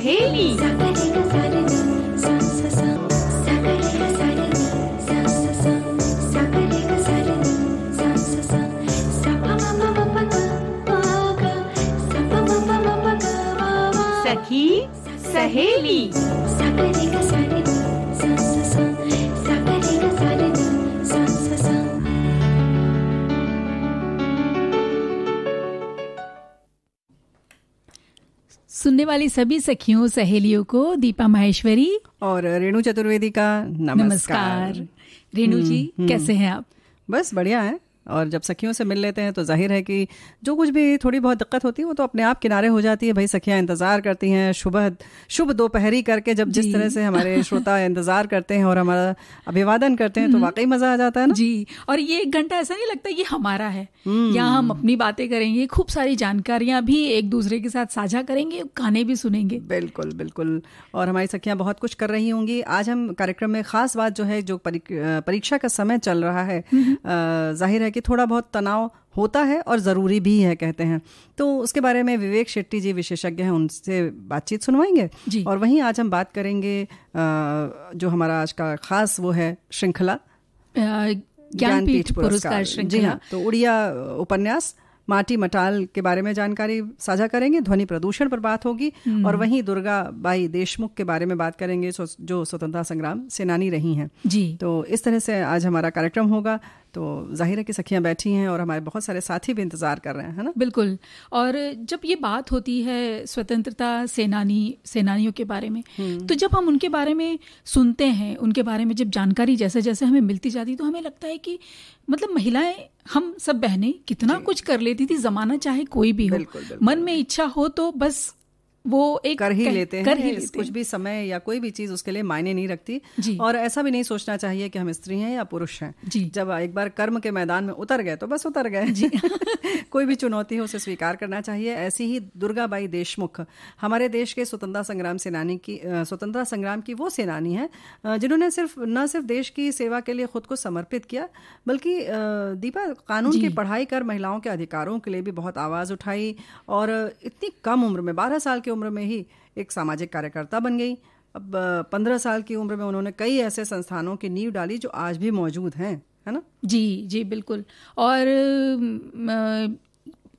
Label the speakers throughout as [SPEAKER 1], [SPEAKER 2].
[SPEAKER 1] सहेली। सखी सहेली।
[SPEAKER 2] सुनने वाली सभी सखियों सहेलियों को दीपा माहेश्वरी
[SPEAKER 3] और रेणु चतुर्वेदी का नमस्कार।
[SPEAKER 2] रेणु जी कैसे हैं आप?
[SPEAKER 3] बस बढ़िया है। और जब सखियों से मिल लेते हैं तो जाहिर है कि जो कुछ भी थोड़ी बहुत दिक्कत होती है वो तो अपने आप किनारे हो जाती है। भाई सखियां इंतजार करती हैं शुभ दोपहरी करके, जब जिस तरह से हमारे श्रोता इंतजार करते हैं और हमारा अभिवादन करते हैं तो वाकई मजा आ जाता है ना
[SPEAKER 2] जी। और ये 1 घंटा ऐसा नहीं लगता ये हमारा है, यहाँ हम अपनी बातें करेंगे, खूब सारी जानकारियां भी एक दूसरे के साथ साझा करेंगे, गाने भी सुनेंगे।
[SPEAKER 3] बिल्कुल बिल्कुल। और हमारी सखियां बहुत कुछ कर रही होंगी। आज हम कार्यक्रम में खास बात जो है, जो परीक्षा का समय चल रहा है, जाहिर है कि थोड़ा बहुत तनाव होता है और ज़रूरी भी है कहते हैं, तो उसके बारे में विवेक शेट्टी जी विशेषज्ञ हैं, उनसे बातचीत सुनवाएंगे। और वहीं आज हम बात करेंगे जो हमारा आज का खास वो है श्रृंखला ज्ञानपीठ पुरस्कार श्रृंखला। जी हाँ, तो उड़िया उपन्यास माटी मटाल के बारे में जानकारी साझा करेंगे, ध्वनि प्रदूषण पर बात होगी, और वहीं दुर्गा बाई देशमुख के बारे में बात करेंगे जो स्वतंत्रता संग्राम सेनानी रही हैं जी। तो इस तरह से आज हमारा कार्यक्रम होगा। तो जाहिर है कि सखियां बैठी हैं और हमारे बहुत सारे साथी भी इंतजार कर रहे हैं, है ना?
[SPEAKER 2] बिल्कुल। और जब ये बात होती है स्वतंत्रता सेनानियों के बारे में, तो जब हम उनके बारे में सुनते हैं, उनके बारे में जब जानकारी जैसे जैसे हमें मिलती जाती, तो हमें लगता है कि मतलब महिलाएं, हम सब बहनें कितना कुछ कर लेती थी, जमाना चाहे कोई भी हो, मन में इच्छा हो तो बस वो एक
[SPEAKER 3] कर ही लेते हैं। कुछ भी समय या कोई भी चीज उसके लिए मायने नहीं रखती। और ऐसा भी नहीं सोचना चाहिए कि हम स्त्री हैं या पुरुष हैं। जब एक बार कर्म के मैदान में उतर गए तो बस उतर गए जी। कोई भी चुनौती हो उसे स्वीकार करना चाहिए। ऐसी ही दुर्गा बाई देशमुख हमारे देश के स्वतंत्रता संग्राम की वो सेनानी है जिन्होंने न सिर्फ देश की सेवा के लिए खुद को समर्पित किया, बल्कि दीपा कानून की पढ़ाई कर महिलाओं के अधिकारों के लिए भी बहुत आवाज उठाई, और इतनी कम उम्र में 12 साल की उम्र में ही एक सामाजिक कार्यकर्ता बन गई। अब 15 साल की उम्र में उन्होंने कई ऐसे संस्थानों की नींव डाली जो आज भी मौजूद हैं, है ना? जी
[SPEAKER 2] जी बिल्कुल। और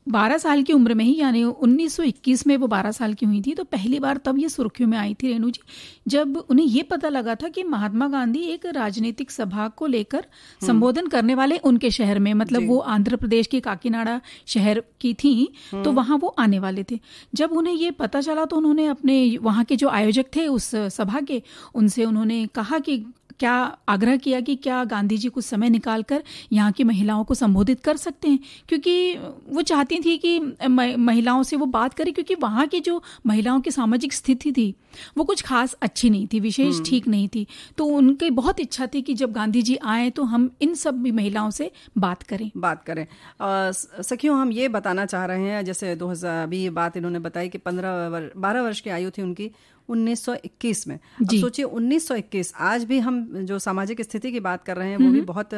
[SPEAKER 2] 12 साल की उम्र में ही, यानी 1921 में वो 12 साल की हुई थी, तो पहली बार तब ये सुर्खियों में आई थी रेणु जी, जब उन्हें ये पता लगा था कि महात्मा गांधी एक राजनीतिक सभा को लेकर संबोधन करने वाले उनके शहर में, मतलब वो आंध्र प्रदेश के काकीनाडा शहर की थी, तो वहां वो आने वाले थे। जब उन्हें ये पता चला तो उन्होंने अपने वहां के जो आयोजक थे उस सभा के, उनसे उन्होंने कहा कि क्या आग्रह किया कि क्या गांधी जी कुछ समय निकालकर यहाँ की महिलाओं को संबोधित कर सकते हैं, क्योंकि वो चाहती थी कि महिलाओं से वो बात करें, क्योंकि वहाँ की जो महिलाओं की सामाजिक स्थिति थी वो कुछ खास अच्छी नहीं थी, विशेष ठीक नहीं थी। तो उनकी बहुत इच्छा थी कि जब गांधी जी आए तो हम इन सब भी महिलाओं से बात करें।
[SPEAKER 3] सखियों, हम ये बताना चाह रहे हैं, जैसे 2000 अभी बात इन्होंने बताई कि 12 वर्ष की आयु थी उनकी 1921 में। अब सोचिए 1921, आज भी हम जो सामाजिक स्थिति की बात कर रहे हैं वो भी बहुत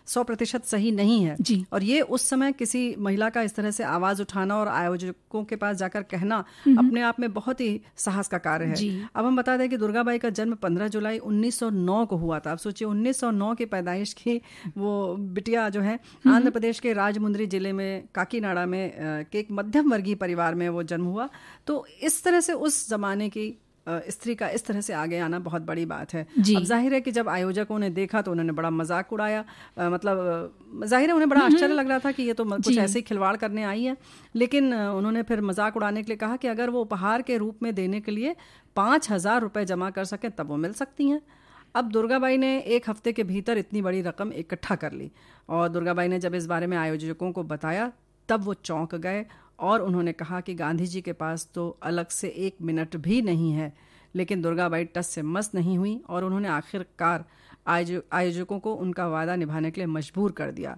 [SPEAKER 3] 100% सही नहीं है। और ये उस समय किसी महिला का इस तरह से आवाज उठाना और आयोजकों के पास जाकर कहना अपने आप में बहुत ही साहस का कार्य है। अब हम बता दें कि दुर्गाबाई का जन्म 15 जुलाई 1909 को हुआ था। अब सोचिए 1909 की पैदाइश की वो बिटिया जो है आंध्र प्रदेश के राजमुंद्री जिले में काकीनाडा में के एक मध्यम वर्गीय परिवार में वो जन्म हुआ। तो इस तरह से उस जमाने की स्त्री का इस तरह से आगे आना बहुत बड़ी बात है। अब जाहिर है कि जब आयोजकों ने देखा तो उन्होंने बड़ा मजाक उड़ाया, मतलब जाहिर है उन्हें बड़ा आश्चर्य लग रहा था कि ये तो कुछ ऐसे ही खिलवाड़ करने आई है, लेकिन उन्होंने फिर मजाक उड़ाने के लिए कहा कि अगर वो उपहार के रूप में देने के लिए 5,000 रुपए जमा कर सकें तब वो मिल सकती हैं। अब दुर्गाबाई ने 1 हफ्ते के भीतर इतनी बड़ी रकम इकट्ठा कर ली, और दुर्गाबाई ने जब इस बारे में आयोजकों को बताया तब वो चौंक गए, और उन्होंने कहा कि गांधी जी के पास तो अलग से 1 मिनट भी नहीं है। लेकिन दुर्गाबाई टस से मस नहीं हुई और उन्होंने आखिरकार आयोजकों को उनका वादा निभाने के लिए मजबूर कर दिया।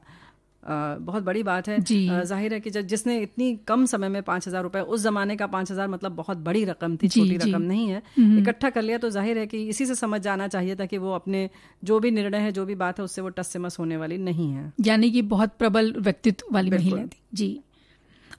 [SPEAKER 3] बहुत बड़ी बात है। जाहिर है कि जिसने इतनी कम समय में 5,000 रुपए, उस जमाने का 5,000 मतलब बहुत बड़ी रकम थी, छोटी रकम नहीं है, इकट्ठा कर लिया, तो जाहिर है कि इसी से समझ जाना चाहिए था कि वो अपने जो भी निर्णय है, जो भी बात है, उससे वो टस से मस होने वाली नहीं है।
[SPEAKER 2] यानी कि बहुत प्रबल व्यक्तित्व वाली महिला थी जी।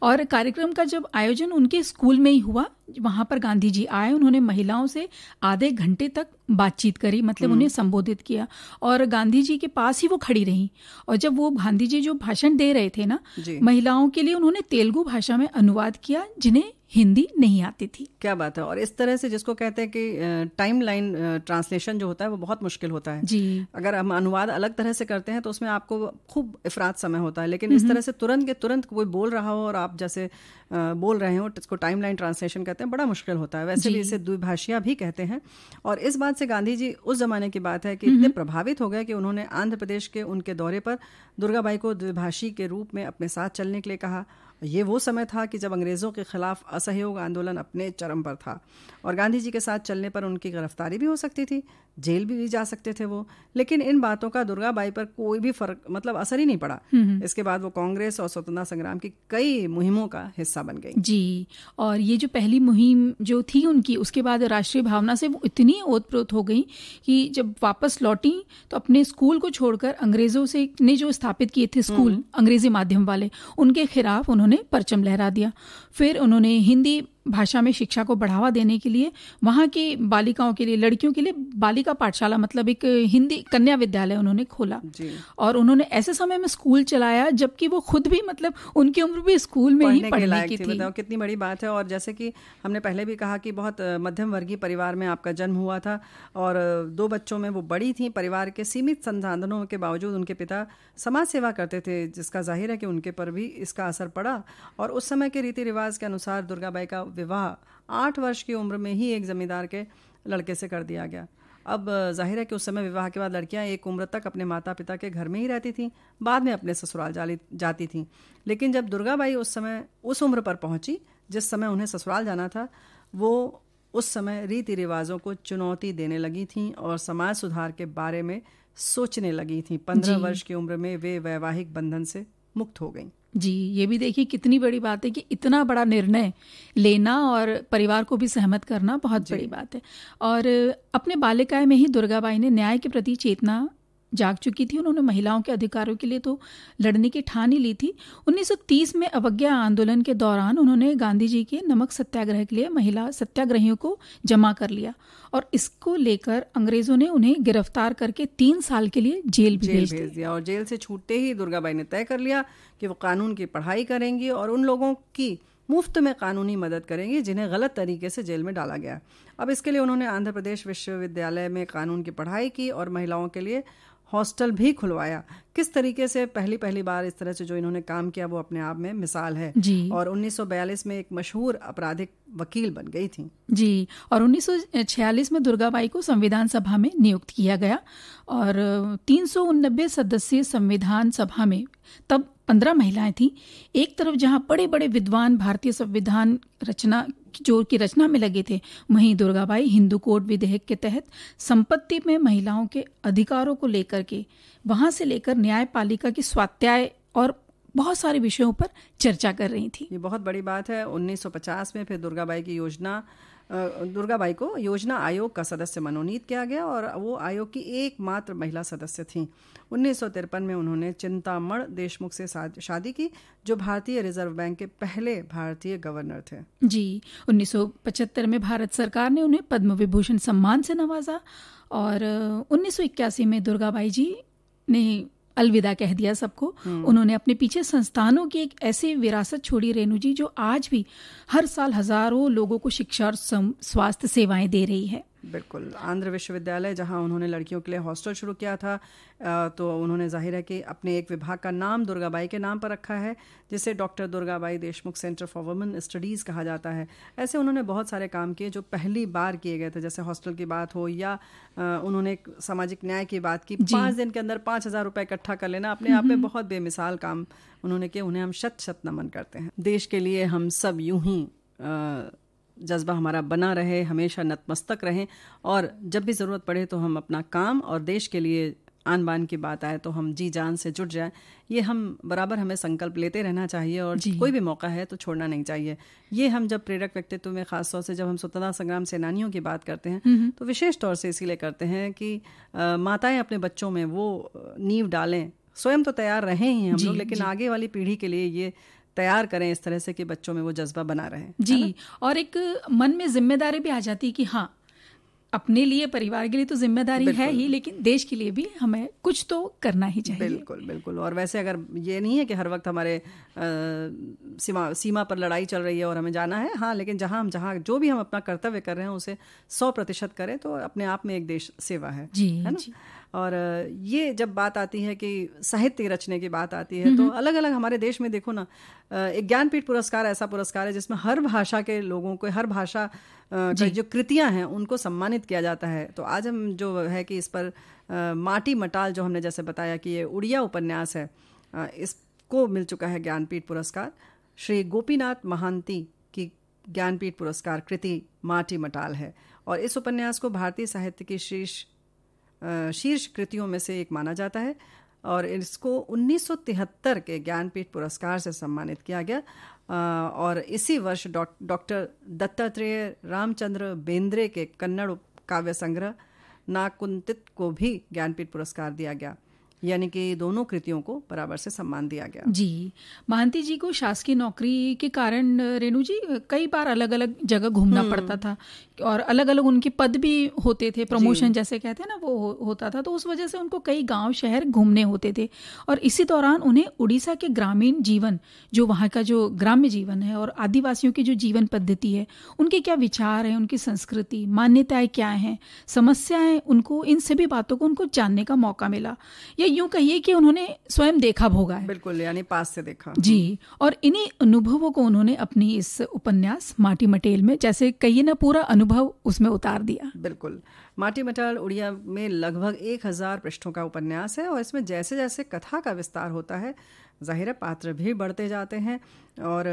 [SPEAKER 2] और कार्यक्रम का जब आयोजन उनके स्कूल में ही हुआ, वहां पर गांधी जी आए, उन्होंने महिलाओं से आधे घंटे तक बातचीत करी, मतलब उन्हें संबोधित किया और गांधी जी के पास ही वो खड़ी रहीं। और जब वो गांधी जी जो भाषण दे रहे थे ना महिलाओं के लिए, उन्होंने तेलुगु भाषा में अनुवाद किया जिन्हें हिंदी नहीं आती थी।
[SPEAKER 3] क्या बात है। और इस तरह से जिसको कहते हैं कि टाइम लाइन ट्रांसलेशन जो होता है वो बहुत मुश्किल होता है
[SPEAKER 2] जी।
[SPEAKER 3] अगर हम अनुवाद अलग तरह से करते हैं तो उसमें आपको खूब इफरात समय होता है, लेकिन इस तरह से तुरंत के तुरंत कोई बोल रहा हो और आप जैसे बोल रहे हो, इसको टाइम लाइन ट्रांसलेशन कहते हैं, बड़ा मुश्किल होता है। वैसे भी इसे द्विभाषिया भी कहते हैं। और इस बात से गांधी जी उस जमाने की बात है कि इतने प्रभावित हो गए कि उन्होंने आंध्र प्रदेश के उनके दौरे पर दुर्गाबाई को द्विभाषी के रूप में अपने साथ चलने के लिए कहा। ये वो समय था कि जब अंग्रेजों के खिलाफ असहयोग आंदोलन अपने चरम पर था और गांधी जी के साथ चलने पर उनकी गिरफ्तारी भी हो सकती थी, जेल भी जा सकते थे वो। लेकिन इन बातों का दुर्गाबाई पर कोई भी फर्क मतलब असर ही नहीं पड़ा। इसके बाद वो कांग्रेस और स्वतंत्रता संग्राम की कई मुहिमों का हिस्सा बन गई
[SPEAKER 2] जी। और ये जो पहली मुहिम जो थी उनकी, उसके बाद राष्ट्रीय भावना से वो इतनी ओतप्रोत हो गई कि जब वापस लौटी तो अपने स्कूल को छोड़कर अंग्रेजों से ने जो स्थापित किए थे स्कूल अंग्रेजी माध्यम वाले, उनके खिलाफ उन्होंने परचम लहरा दिया। फिर उन्होंने हिंदी भाषा में शिक्षा को बढ़ावा देने के लिए वहाँ की बालिकाओं के लिए, लड़कियों के लिए बालिका पाठशाला मतलब एक हिंदी कन्या विद्यालय उन्होंने खोला जी। और उन्होंने ऐसे समय में स्कूल चलाया जबकि वो खुद भी मतलब उनकी उम्र भी स्कूल में ही पढ़ने की थी।
[SPEAKER 3] बताओ कितनी बड़ी बात है। और जैसे कि हमने पहले भी कहा कि बहुत मध्यम वर्गीय परिवार में आपका जन्म हुआ था और 2 बच्चों में वो बड़ी थी। परिवार के सीमित संसाधनों के बावजूद उनके पिता समाज सेवा करते थे, जिसका जाहिर है कि उनके पर भी इसका असर पड़ा। और उस समय के रीति रिवाज के अनुसार दुर्गाबाई का विवाह 8 वर्ष की उम्र में ही एक जमींदार के लड़के से कर दिया गया। अब जाहिर है कि उस समय विवाह के बाद लड़कियां एक उम्र तक अपने माता पिता के घर में ही रहती थीं, बाद में अपने ससुराल जाती थीं। लेकिन जब दुर्गाबाई उस समय उस उम्र पर पहुंची जिस समय उन्हें ससुराल जाना था, वो उस समय रीति रिवाजों को चुनौती देने लगी थीं और समाज सुधार के बारे में सोचने लगी थीं। 15 वर्ष की उम्र में वे वैवाहिक बंधन से मुक्त हो गईं।
[SPEAKER 2] जी, ये भी देखिए कितनी बड़ी बात है कि इतना बड़ा निर्णय लेना और परिवार को भी सहमत करना बहुत बड़ी बात है। और अपने बाल्यकाल में ही दुर्गाबाई ने न्याय के प्रति चेतना जाग चुकी थी। उन्होंने महिलाओं के अधिकारों के लिए तो लड़ने की ठान ही ली थी। 1930 में अवज्ञा आंदोलन के दौरान उन्होंने गांधी जी के नमक सत्याग्रह के लिए महिला सत्याग्रहियों को जमा कर लिया और इसको लेकर अंग्रेजों ने उन्हें गिरफ्तार करके 3 साल के लिए जेल भेज
[SPEAKER 3] दिया। और जेल से छूटते ही दुर्गाबाई ने तय कर लिया कि वो कानून की पढ़ाई करेंगी और उन लोगों की मुफ्त में कानूनी मदद करेंगी जिन्हें गलत तरीके से जेल में डाला गया। अब इसके लिए उन्होंने आंध्र प्रदेश विश्वविद्यालय में कानून की पढ़ाई की और महिलाओं के लिए हॉस्टल भी खुलवाया। किस तरीके से पहली बार इस तरह से जो इन्होंने काम किया वो अपने आप में मिसाल है जी। और 1942 में एक मशहूर आपराधिक वकील बन गई थी
[SPEAKER 2] जी। और 1946 में दुर्गाबाई को संविधान सभा में नियुक्त किया गया और 389 सदस्यीय संविधान सभा में तब 15 महिलाएं थीं। एक तरफ जहां बड़े बड़े विद्वान भारतीय संविधान रचना में लगे थे, वहीं दुर्गाबाई हिंदू कोड विधेयक के तहत संपत्ति में महिलाओं के अधिकारों को लेकर के वहां से लेकर न्यायपालिका की स्वायत्तता और बहुत सारे विषयों पर चर्चा कर रही थी।
[SPEAKER 3] ये बहुत बड़ी बात है। 1950 में फिर दुर्गाबाई को योजना आयोग का सदस्य मनोनीत किया गया और वो आयोग की एकमात्र महिला सदस्य थीं। 1953 में उन्होंने चिंतामण देशमुख से शादी की, जो भारतीय रिजर्व बैंक के पहले भारतीय गवर्नर थे
[SPEAKER 2] जी। 1975 में भारत सरकार ने उन्हें पद्म विभूषण सम्मान से नवाजा और 1981 में दुर्गाबाई जी ने अलविदा कह दिया सबको। उन्होंने अपने पीछे संस्थानों की एक ऐसी विरासत छोड़ी रेणु जी, जो आज भी हर साल हजारों लोगों को शिक्षा और स्वास्थ्य सेवाएं दे रही है।
[SPEAKER 3] बिल्कुल। आंध्र विश्वविद्यालय जहां उन्होंने लड़कियों के लिए हॉस्टल शुरू किया था, तो उन्होंने जाहिर है कि अपने एक विभाग का नाम दुर्गाबाई के नाम पर रखा है, जिसे doctor Durgabai Deshmukh centre for women studies कहा जाता है। ऐसे उन्होंने बहुत सारे काम किए जो पहली बार किए गए थे, जैसे हॉस्टल की बात हो या उन्होंने सामाजिक न्याय की बात की। 5 दिन के अंदर 5,000 रुपये इकट्ठा कर लेना अपने आप में बहुत बेमिसाल काम उन्होंने किए। उन्हें हम शत नमन करते हैं। देश के लिए हम सब यूं ही जज्बा हमारा बना रहे, हमेशा नतमस्तक रहें और जब भी ज़रूरत पड़े तो हम अपना काम और देश के लिए आन बान की बात आए तो हम जी जान से जुट जाएं। ये हम बराबर हमें संकल्प लेते रहना चाहिए और कोई भी मौका है तो छोड़ना नहीं चाहिए। ये हम जब प्रेरक व्यक्तित्व में खास तौर से जब हम स्वतंत्रता संग्राम सेनानियों की बात करते हैं तो विशेष तौर से इसीलिए करते हैं कि माताएं अपने बच्चों में वो नींव डालें। स्वयं तो तैयार रहे ही हम लोग, लेकिन आगे वाली पीढ़ी के लिए ये तैयार करें इस तरह से कि बच्चों में वो जज्बा बना रहे।
[SPEAKER 2] जी, और एक मन में जिम्मेदारी भी आ जाती है कि हाँ, अपने लिए, परिवार के लिए तो जिम्मेदारी है ही, लेकिन देश के लिए भी हमें कुछ तो करना ही चाहिए।
[SPEAKER 3] बिल्कुल बिल्कुल। और वैसे अगर ये नहीं है कि हर वक्त हमारे सीमा पर लड़ाई चल रही है और हमें जाना है, हाँ, लेकिन जहाँ जो भी हम अपना कर्तव्य कर रहे हैं उसे 100% करें तो अपने आप में एक देश सेवा है ना। और ये जब बात आती है कि साहित्य रचने की बात आती है तो अलग अलग हमारे देश में देखो ना, एक ज्ञानपीठ पुरस्कार ऐसा पुरस्कार है जिसमें हर भाषा के लोगों को, हर भाषा की जो कृतियां हैं उनको सम्मानित किया जाता है। तो आज हम जो है कि इस पर माटी मटाल, जो हमने जैसे बताया कि ये उड़िया उपन्यास है, इसको मिल चुका है ज्ञानपीठ पुरस्कार। श्री गोपीनाथ महांती की ज्ञानपीठ पुरस्कार कृति माटी मटाल है और इस उपन्यास को भारतीय साहित्य की शीर्ष कृतियों में से एक माना जाता है और इसको 1973 के ज्ञानपीठ पुरस्कार से सम्मानित किया गया। और इसी वर्ष डॉक्टर दत्तात्रेय रामचंद्र बेंद्रे के कन्नड़ काव्य संग्रह नाकुंतित को भी ज्ञानपीठ पुरस्कार दिया गया, यानी कि दोनों कृतियों को बराबर से सम्मान दिया गया।
[SPEAKER 2] जी, महांती जी को शासकीय नौकरी के कारण रेणु जी कई बार अलग अलग जगह घूमना पड़ता था और अलग अलग उनके पद भी होते थे, प्रमोशन जैसे कहते हैं ना, वो होता था। तो उस वजह से उनको कई गांव शहर घूमने होते थे और इसी दौरान उन्हें उड़ीसा के ग्रामीण जीवन, जो वहाँ का जो ग्राम्य जीवन है और आदिवासियों की जो जीवन पद्धति है, उनके क्या विचार हैं, उनकी संस्कृति, मान्यताएं क्या हैं, समस्याएं, उनको इन सभी बातों को उनको जानने का मौका मिला। या यूं कहिए कि उन्होंने स्वयं देखा भोगा है।
[SPEAKER 3] बिल्कुल, यानी पास से देखा।
[SPEAKER 2] जी, और इन्हीं अनुभवों को उन्होंने अपनी इस उपन्यास माटी मटेल में, जैसे कहिए ना, पूरा अनुभव उसमें उतार दिया।
[SPEAKER 3] बिल्कुल। माटी मटाल उड़िया में लगभग 1000 पृष्ठों का उपन्यास है और इसमें जैसे जैसे कथा का विस्तार होता है, जाहिर है पात्र भी बढ़ते जाते हैं और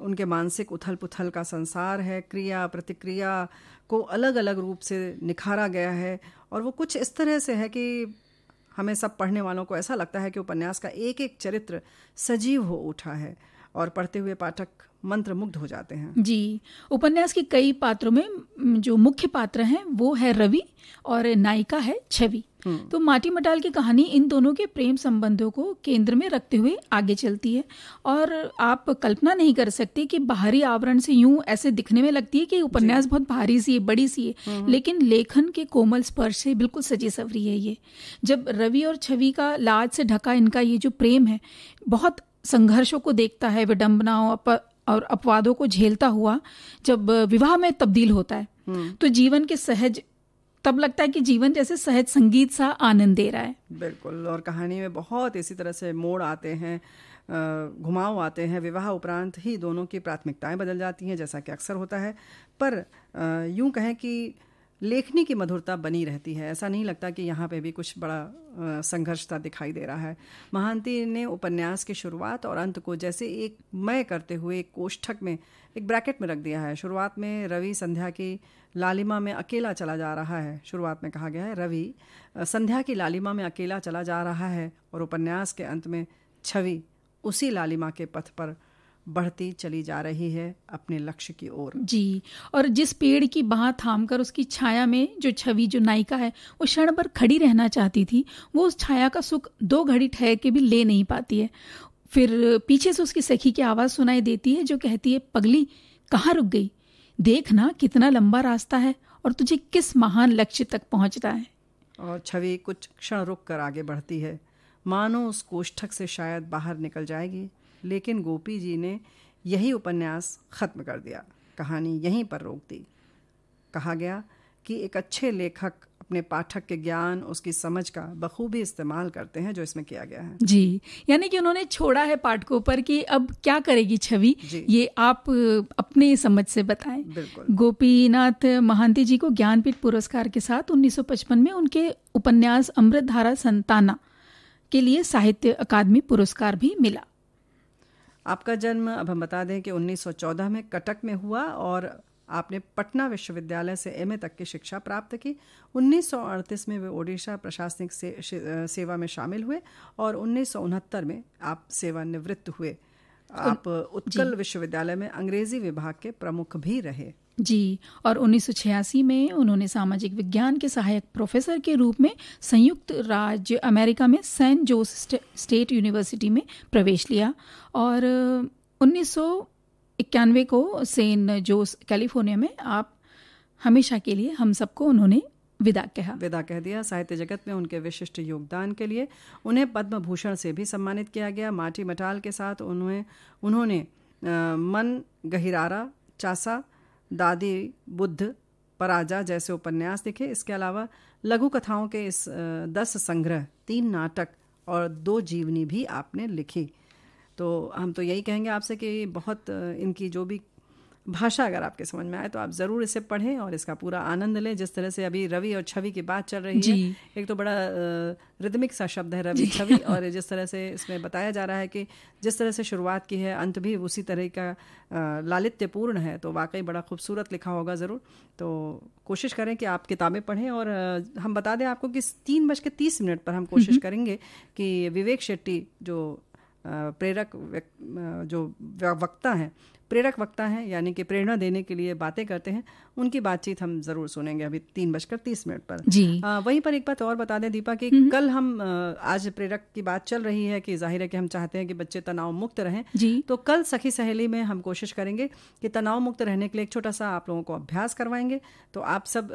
[SPEAKER 3] उनके मानसिक उथल पुथल का संसार है, क्रिया प्रतिक्रिया को अलग अलग रूप से निखारा गया है और वो कुछ इस तरह से है कि हमें सब पढ़ने वालों को ऐसा लगता है कि उपन्यास का एक एक चरित्र सजीव हो उठा है और पढ़ते हुए पाठक मंत्रमुग्ध हो जाते हैं।
[SPEAKER 2] जी, उपन्यास के कई पात्रों में जो मुख्य पात्र हैं वो है रवि और नायिका है छवि। तो माटी मटाल की कहानी इन दोनों के प्रेम संबंधों को केंद्र में रखते हुए आगे चलती है और आप कल्पना नहीं कर सकते कि बाहरी आवरण से यूं ऐसे दिखने में लगती है कि उपन्यास बहुत भारी सी है, बड़ी सी है, लेकिन लेखन के कोमल स्पर्श से बिल्कुल सजी सवरी है ये। जब रवि और छवि का लाज से ढका इनका ये जो प्रेम है, बहुत संघर्षों को देखता है, विडंबनाओं और अपवादों को झेलता हुआ जब विवाह में तब्दील होता है तो जीवन के सहज, तब लगता है कि जीवन जैसे सहज संगीत सा आनंद दे रहा है।
[SPEAKER 3] बिल्कुल। और कहानी में बहुत इसी तरह से मोड़ आते हैं, घुमाव आते हैं। विवाह उपरांत ही दोनों की प्राथमिकताएं बदल जाती हैं, जैसा कि अक्सर होता है, पर यूं कहें कि लेखनी की मधुरता बनी रहती है। ऐसा नहीं लगता कि यहाँ पे भी कुछ बड़ा संघर्षता दिखाई दे रहा है। महांती ने उपन्यास की शुरुआत और अंत को जैसे एक मय करते हुए एक कोष्ठक में, एक ब्रैकेट में रख दिया है। शुरुआत में रवि संध्या की लालिमा में अकेला चला जा रहा है। शुरुआत में कहा गया है रवि संध्या की लालिमा में अकेला चला जा रहा है और उपन्यास के अंत में छवि उसी लालिमा के पथ पर बढ़ती चली जा रही है अपने लक्ष्य की ओर।
[SPEAKER 2] जी, और जिस पेड़ की बाह थामकर उसकी छाया में जो छवि, जो नायिका है, वो क्षण भर खड़ी रहना चाहती थी, वो उस छाया का सुख 2 घड़ी ठहर के भी ले नहीं पाती है। फिर पीछे से उसकी सखी की आवाज़ सुनाई देती है जो कहती है, पगली कहाँ रुक गई, देख ना कितना लंबा रास्ता है और तुझे किस महान लक्ष्य तक पहुंचना है।
[SPEAKER 3] और छवि कुछ क्षण रुक कर आगे बढ़ती है, मानो उस कोष्ठक से शायद बाहर निकल जाएगी, लेकिन गोपी जी ने यही उपन्यास खत्म कर दिया, कहानी यहीं पर रोक दी। कहा गया कि एक अच्छे लेखक अपने पाठक के ज्ञान, उसकी समझ का बखूबी इस्तेमाल करते हैं, जो इसमें किया गया है।
[SPEAKER 2] जी, यानी कि उन्होंने छोड़ा है पाठकों पर कि अब क्या करेगी छवि, ये आप अपने समझ से बताएं।
[SPEAKER 3] बिल्कुल।
[SPEAKER 2] गोपीनाथ महांती जी को ज्ञानपीठ पुरस्कार के साथ 1955 में उनके उपन्यास अमृतधारा संताना के लिए साहित्य अकादमी पुरस्कार भी मिला।
[SPEAKER 3] आपका जन्म, अब हम बता दें कि 1914 में कटक में हुआ और आपने पटना विश्वविद्यालय से एमए तक की शिक्षा प्राप्त की। 1938 में वे ओडिशा प्रशासनिक सेवा में शामिल हुए और 1969 में आप सेवानिवृत्त हुए। आप उत्कल विश्वविद्यालय में अंग्रेजी विभाग के प्रमुख भी रहे।
[SPEAKER 2] जी, और 1986 में उन्होंने सामाजिक विज्ञान के सहायक प्रोफेसर के रूप में संयुक्त राज्य अमेरिका में सेंट जोस स्टेट यूनिवर्सिटी में प्रवेश लिया और 1991 को सैन जोस कैलिफोर्निया में आप हमेशा के लिए हम सबको उन्होंने विदा कह
[SPEAKER 3] दिया। साहित्य जगत में उनके विशिष्ट योगदान के लिए उन्हें पद्म भूषण से भी सम्मानित किया गया। माटी मटाल के साथ उन्होंने मन गहिरारा, चासा, दादी बुद्ध, पराजा जैसे उपन्यास लिखे। इसके अलावा लघु कथाओं के इस 10 संग्रह, 3 नाटक और 2 जीवनी भी आपने लिखी। तो हम तो यही कहेंगे आपसे कि बहुत इनकी जो भी भाषा अगर आपके समझ में आए तो आप ज़रूर इसे पढ़ें और इसका पूरा आनंद लें। जिस तरह से अभी रवि और छवि की बात चल रही है, एक तो बड़ा रिदमिक सा शब्द है रवि छवि, और जिस तरह से इसमें बताया जा रहा है कि जिस तरह से शुरुआत की है अंत भी उसी तरह का लालित्यपूर्ण है, तो वाकई बड़ा खूबसूरत लिखा होगा ज़रूर। तो कोशिश करें कि आप किताबें पढ़ें। और हम बता दें आपको कि 3:30 पर हम कोशिश करेंगे कि विवेक शेट्टी जो प्रेरक वक्ता हैं यानी कि प्रेरणा देने के लिए बातें करते हैं, उनकी बातचीत हम जरूर सुनेंगे अभी 3:30 पर
[SPEAKER 2] जी।
[SPEAKER 3] वहीं पर एक बात और बता दें दीपा कि कल हम आज प्रेरक की बात चल रही है कि जाहिर है कि हम चाहते हैं कि बच्चे तनाव मुक्त रहें जी। तो कल सखी सहेली में हम कोशिश करेंगे कि तनाव मुक्त रहने के लिए एक छोटा सा आप लोगों को अभ्यास करवाएंगे। तो आप सब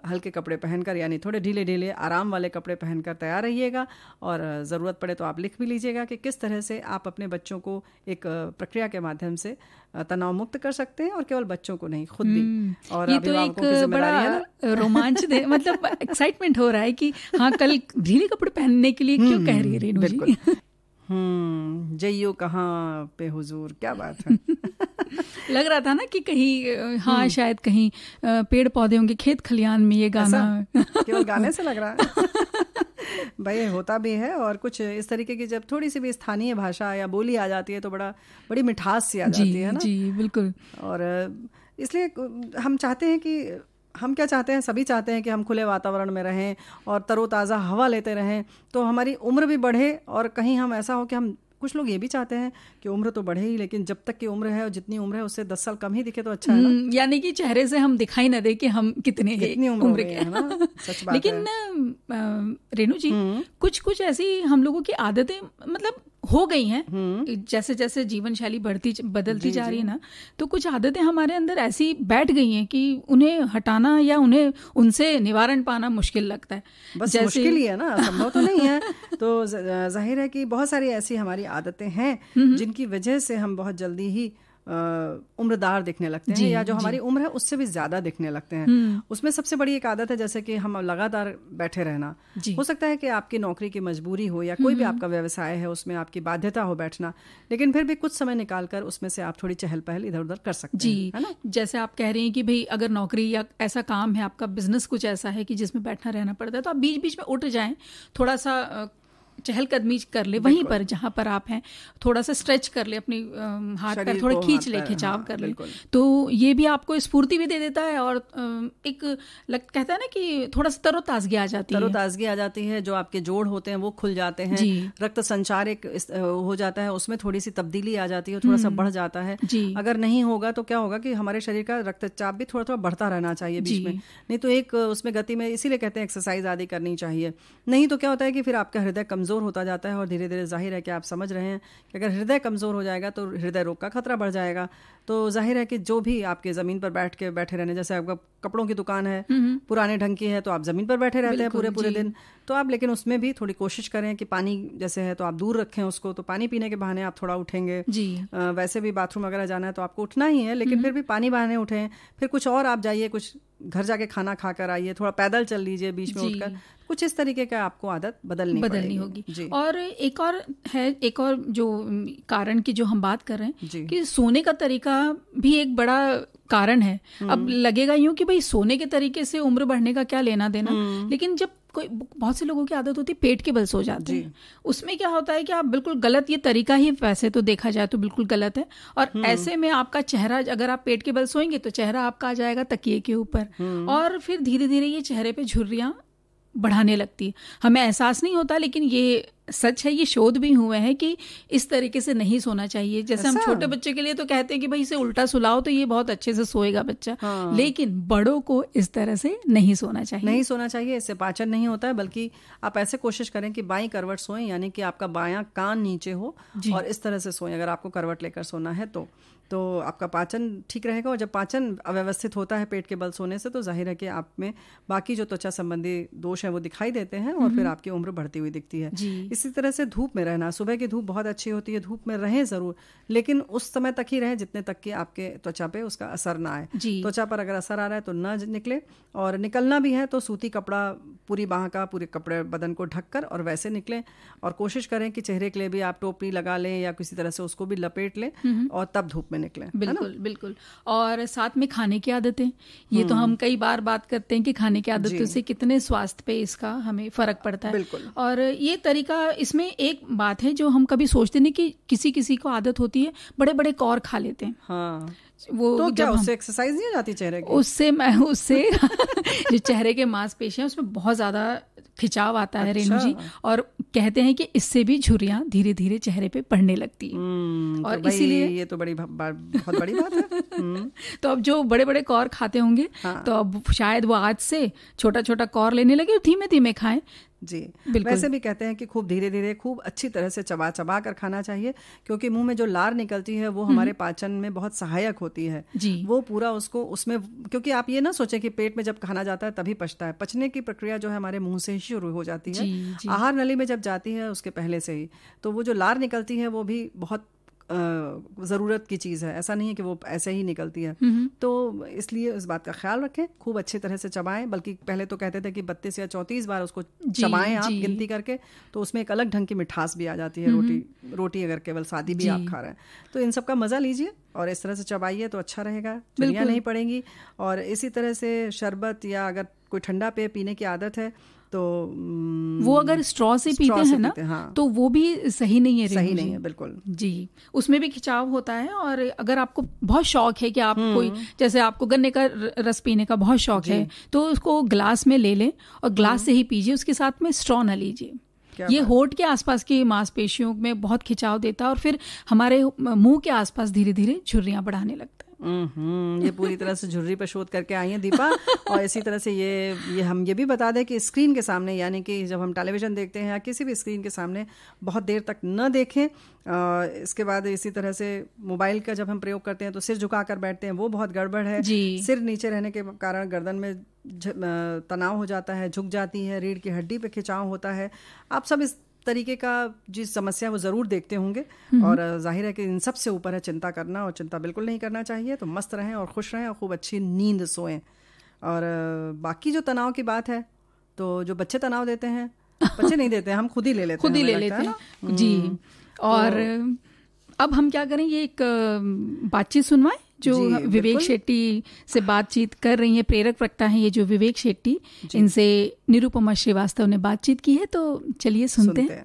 [SPEAKER 3] हल्के कपड़े पहनकर यानी थोड़े ढीले ढीले आराम वाले कपड़े पहनकर तैयार रहिएगा, और ज़रूरत पड़े तो आप लिख भी लीजिएगा कि किस तरह से आप अपने बच्चों को एक प्रक्रिया के माध्यम से तनाव मुक्त कर सकते हैं, और केवल बच्चों को नहीं, खुद भी। और
[SPEAKER 2] ये तो एक बड़ा रोमांच दे मतलब एक्साइटमेंट हो रहा है कि हाँ कल ढीले कपड़े पहनने के लिए क्यों कह रही है रेणु जी।
[SPEAKER 3] जइयो कहाँ पे हुजूर, क्या बात है।
[SPEAKER 2] लग रहा था ना कि कहीं हाँ शायद कहीं पेड़ पौधे होंगे खेत खलियान में ये गाना
[SPEAKER 3] केवल गाने से लग रहा है। भाई होता भी है, और कुछ इस तरीके की जब थोड़ी सी भी स्थानीय भाषा या बोली आ जाती है तो बड़ी मिठास सी आ जाती है ना।
[SPEAKER 2] जी बिल्कुल।
[SPEAKER 3] और इसलिए हम चाहते हैं कि हम क्या चाहते हैं, सभी चाहते हैं कि हम खुले वातावरण में रहें और तरोताज़ा हवा लेते रहें, तो हमारी उम्र भी बढ़े। और कहीं हम ऐसा हो कि हम कुछ लोग ये भी चाहते हैं कि उम्र तो बढ़े ही, लेकिन जब तक की उम्र है और जितनी उम्र है उससे 10 साल कम ही दिखे तो अच्छा है ना।
[SPEAKER 2] यानी कि चेहरे से हम दिखाई ना दे कि हम कितनी उम्र के हैं ना। सच बात लेकिन रेणु जी कुछ ऐसी हम लोगों की आदतें मतलब हो गई हैं, जैसे जैसे जीवन शैली बदलती जा रही है ना, तो कुछ आदतें हमारे अंदर ऐसी बैठ गई हैं कि उन्हें हटाना या उनसे निवारण पाना मुश्किल लगता है।
[SPEAKER 3] बस मुश्किल ही है ना, संभव तो नहीं है। तो जाहिर है कि बहुत सारी ऐसी हमारी आदतें हैं जिनकी वजह से हम बहुत जल्दी ही उम्रदार दिखने लगते हैं, या जो हमारी उम्र है उससे भी ज्यादा दिखने लगते हैं। उसमें सबसे बड़ी एक आदत है जैसे कि हम लगातार बैठे रहना। हो सकता है कि आपकी नौकरी की मजबूरी हो या कोई भी आपका व्यवसाय है उसमें आपकी बाध्यता हो बैठना, लेकिन फिर भी कुछ समय निकालकर उसमें से आप थोड़ी चहल पहल इधर उधर कर सकते हैं, है ना।
[SPEAKER 2] जैसे आप कह रही हैं कि भाई अगर नौकरी या ऐसा काम है, आपका बिजनेस कुछ ऐसा है कि जिसमें बैठना रहना पड़ता है, तो आप बीच बीच में उठ जाएं, थोड़ा सा चहलकदमी कर ले वहीं पर जहां पर आप हैं, थोड़ा सा स्ट्रेच कर ले, अपनी हाथ पैर थोड़े खींच ले, खिंचाव कर ले, तो ये भी आपको स्फूर्ति भी दे देता है। और एक कहता है ना कि थोड़ा सा तरोताजगी आ जाती है, जो आपके जोड़ होते हैं वो खुल जाते हैं, रक्त संचार एक हो जाता है, उसमें थोड़ी सी तब्दीली आ जाती है, थोड़ा सा बढ़ जाता है। अगर नहीं होगा तो क्या होगा कि हमारे शरीर का रक्तचाप भी थोड़ा थोड़ा बढ़ता रहना चाहिए बीच में, नहीं तो एक उसमें गति में, इसीलिए कहते हैं एक्सरसाइज आदि करनी चाहिए। नहीं तो क्या होता है कि फिर आपका हृदय कमजोर होता जाता है, और धीरे धीरे जाहिर है कि आप समझ रहे हैं कि अगर हृदय कमजोर हो जाएगा तो हृदय रोग का खतरा बढ़ जाएगा। तो जाहिर है कि जो भी आपके जमीन पर बैठे रहने, जैसे आपका कपड़ों की दुकान है पुराने ढंग की है तो आप जमीन पर बैठे रहते हैं पूरे दिन, तो आप लेकिन उसमें भी थोड़ी कोशिश करें कि पानी जैसे है तो आप दूर रखें उसको, तो पानी पीने के बहाने आप थोड़ा उठेंगे। वैसे भी बाथरूम वगैरह जाना है तो आपको उठना ही है, लेकिन फिर भी पानी बहाने उठें। फिर कुछ और आप जाइए, कुछ घर जाके खाना खाकर आइए, थोड़ा पैदल चल लीजिए बीच में उठकर, कुछ इस तरीके का आपको आदत बदलनी होगी। और एक और जो कारण की जो हम बात कर रहे हैं कि सोने का तरीका भी एक बड़ा कारण है। अब लगेगा यूं कि भाई सोने के तरीके से उम्र बढ़ने का क्या लेना देना, लेकिन जब बहुत से लोगों की आदत होती है पेट के बल सो जाते हैं, उसमें क्या होता है कि आप बिल्कुल गलत, ये तरीका ही वैसे तो देखा जाए तो बिल्कुल गलत है, और ऐसे में आपका चेहरा, अगर आप पेट के बल सोएंगे तो चेहरा आपका आ जाएगा तकिए के ऊपर, और फिर धीरे धीरे ये चेहरे पे झुर्रियां बढ़ाने लगती है। हमें एहसास नहीं होता, लेकिन ये सच है, ये शोध भी हुए हैं कि इस तरीके से नहीं सोना चाहिए। जैसे हम छोटे बच्चे के लिए तो कहते हैं कि भाई इसे उल्टा सुलाओ तो ये बहुत अच्छे से सोएगा बच्चा, लेकिन बड़ों को इस तरह से नहीं सोना चाहिए।
[SPEAKER 3] नहीं सोना चाहिए, इससे पाचन नहीं होता है। बल्कि आप ऐसे कोशिश करें कि बाईं करवट सोएं, यानी कि आपका बायां कान नीचे हो और इस तरह से सोएं। अगर आपको करवट लेकर सोना है तो आपका पाचन ठीक रहेगा। और जब पाचन अव्यवस्थित होता है पेट के बल सोने से, तो जाहिर है कि आप में बाकी जो त्वचा संबंधी दोष हैं वो दिखाई देते हैं और फिर आपकी उम्र बढ़ती हुई दिखती है। इसी तरह से धूप में रहना, सुबह की धूप बहुत अच्छी होती है, धूप में रहें ज़रूर, लेकिन उस समय तक ही रहें जितने तक कि आपके त्वचा पे उसका असर ना आए। त्वचा पर अगर असर आ रहा है तो ना निकले, और निकलना भी है तो सूती कपड़ा पूरी बाह का, पूरे कपड़े बदन को ढककर और वैसे निकलें। और कोशिश करें कि चेहरे के लिए भी आप टोपी लगा लें या किसी तरह से उसको भी लपेट लें और तब धूप में निकलें।
[SPEAKER 2] बिल्कुल बिल्कुल। और साथ में खाने की आदतें, ये तो हम कई बार बात करते हैं कि खाने की आदतों से कितने स्वास्थ्य पे इसका हमें फर्क पड़ता है। और ये तरीका, इसमें एक बात है जो हम कभी सोचते नहीं कि किसी किसी को आदत होती है बड़े बड़े कौर खा लेते हैं।
[SPEAKER 3] हाँ,
[SPEAKER 2] वो
[SPEAKER 3] तो क्या उससे एक्सरसाइज नहीं हो जाती चेहरे की?
[SPEAKER 2] उससे जो चेहरे के मांसपेशियां उसमें बहुत ज्यादा खिंचाव आता है रेणु जी, और कहते हैं कि इससे भी झुर्रियां धीरे धीरे चेहरे पे पड़ने लगती है। और
[SPEAKER 3] तो
[SPEAKER 2] इसीलिए
[SPEAKER 3] ये तो बहुत बड़ी बात है।
[SPEAKER 2] तो अब जो बड़े बड़े कौर खाते होंगे तो अब शायद वो आज से छोटा छोटा कौर लेने लगे और धीमे धीमे खाएं।
[SPEAKER 3] जी, वैसे भी कहते हैं कि खूब धीरे धीरे, खूब अच्छी तरह से चबा चबा कर खाना चाहिए, क्योंकि मुंह में जो लार निकलती है वो हमारे पाचन में बहुत सहायक होती है। वो पूरा उसको उसमें, क्योंकि आप ये ना सोचें कि पेट में जब खाना जाता है तभी पचता है। पचने की प्रक्रिया जो है हमारे मुंह से ही शुरू हो जाती है। आहार नली में जब जाती है उसके पहले से ही, तो वो जो लार निकलती है वो भी बहुत ज़रूरत की चीज़ है। ऐसा नहीं है कि वो ऐसे ही निकलती है। तो इसलिए इस बात का ख्याल रखें, खूब अच्छी तरह से चबाएं। बल्कि पहले तो कहते थे कि 32 या 34 बार उसको चबाएं आप गिनती करके, तो उसमें एक अलग ढंग की मिठास भी आ जाती है। रोटी अगर केवल सादी भी आप खा रहे हैं तो इन सब का मज़ा लीजिए और इस तरह से चबाइए तो अच्छा रहेगा, झुर्रियाँ नहीं पड़ेंगी। और इसी तरह से शरबत या अगर कोई ठंडा पेय पीने की आदत है तो
[SPEAKER 2] वो अगर स्ट्रॉ से पीते हैं ना, तो वो भी सही नहीं है।
[SPEAKER 3] सही नहीं है, बिल्कुल
[SPEAKER 2] जी। उसमें भी खिंचाव होता है। और अगर आपको बहुत शौक है कि आप कोई, जैसे आपको गन्ने का रस पीने का बहुत शौक है, तो उसको ग्लास में ले लें और ग्लास से ही पीजिए, उसके साथ में स्ट्रॉ न लीजिए। ये होठ के आसपास की मांसपेशियों में बहुत खिंचाव देता है और फिर हमारे मुंह के आसपास धीरे धीरे झुर्रियां बढ़ाने लगता है।
[SPEAKER 3] ये पूरी तरह से झुर्री पर शोध करके आई हैं दीपा। और इसी तरह से ये हम ये भी बता दें कि स्क्रीन के सामने, यानी कि जब हम टेलीविजन देखते हैं या किसी भी स्क्रीन के सामने बहुत देर तक न देखें। इसके बाद इसी तरह से मोबाइल का जब हम प्रयोग करते हैं तो सिर झुकाकर बैठते हैं, वो बहुत गड़बड़ है। सिर नीचे रहने के कारण गर्दन में तनाव हो जाता है, झुक जाती है, रीढ़ की हड्डी पे खिंचाव होता है। आप सब इस तरीके का जो समस्या वो ज़रूर देखते होंगे। और जाहिर है कि इन सब से ऊपर है चिंता करना, और चिंता बिल्कुल नहीं करना चाहिए। तो मस्त रहें और खुश रहें और खूब अच्छी नींद सोएं। और बाकी जो तनाव की बात है, तो जो बच्चे तनाव देते हैं, बच्चे नहीं देते हैं, हम खुद ही ले लेते हैं
[SPEAKER 2] जी। और अब हम क्या करें, ये एक बातचीत सुनवाएं जो विवेक शेट्टी से बातचीत कर रही हैं। प्रेरक वक्ता हैं ये जो विवेक शेट्टी, इनसे निरुपमा श्रीवास्तव ने बातचीत की है। तो चलिए सुनते हैं।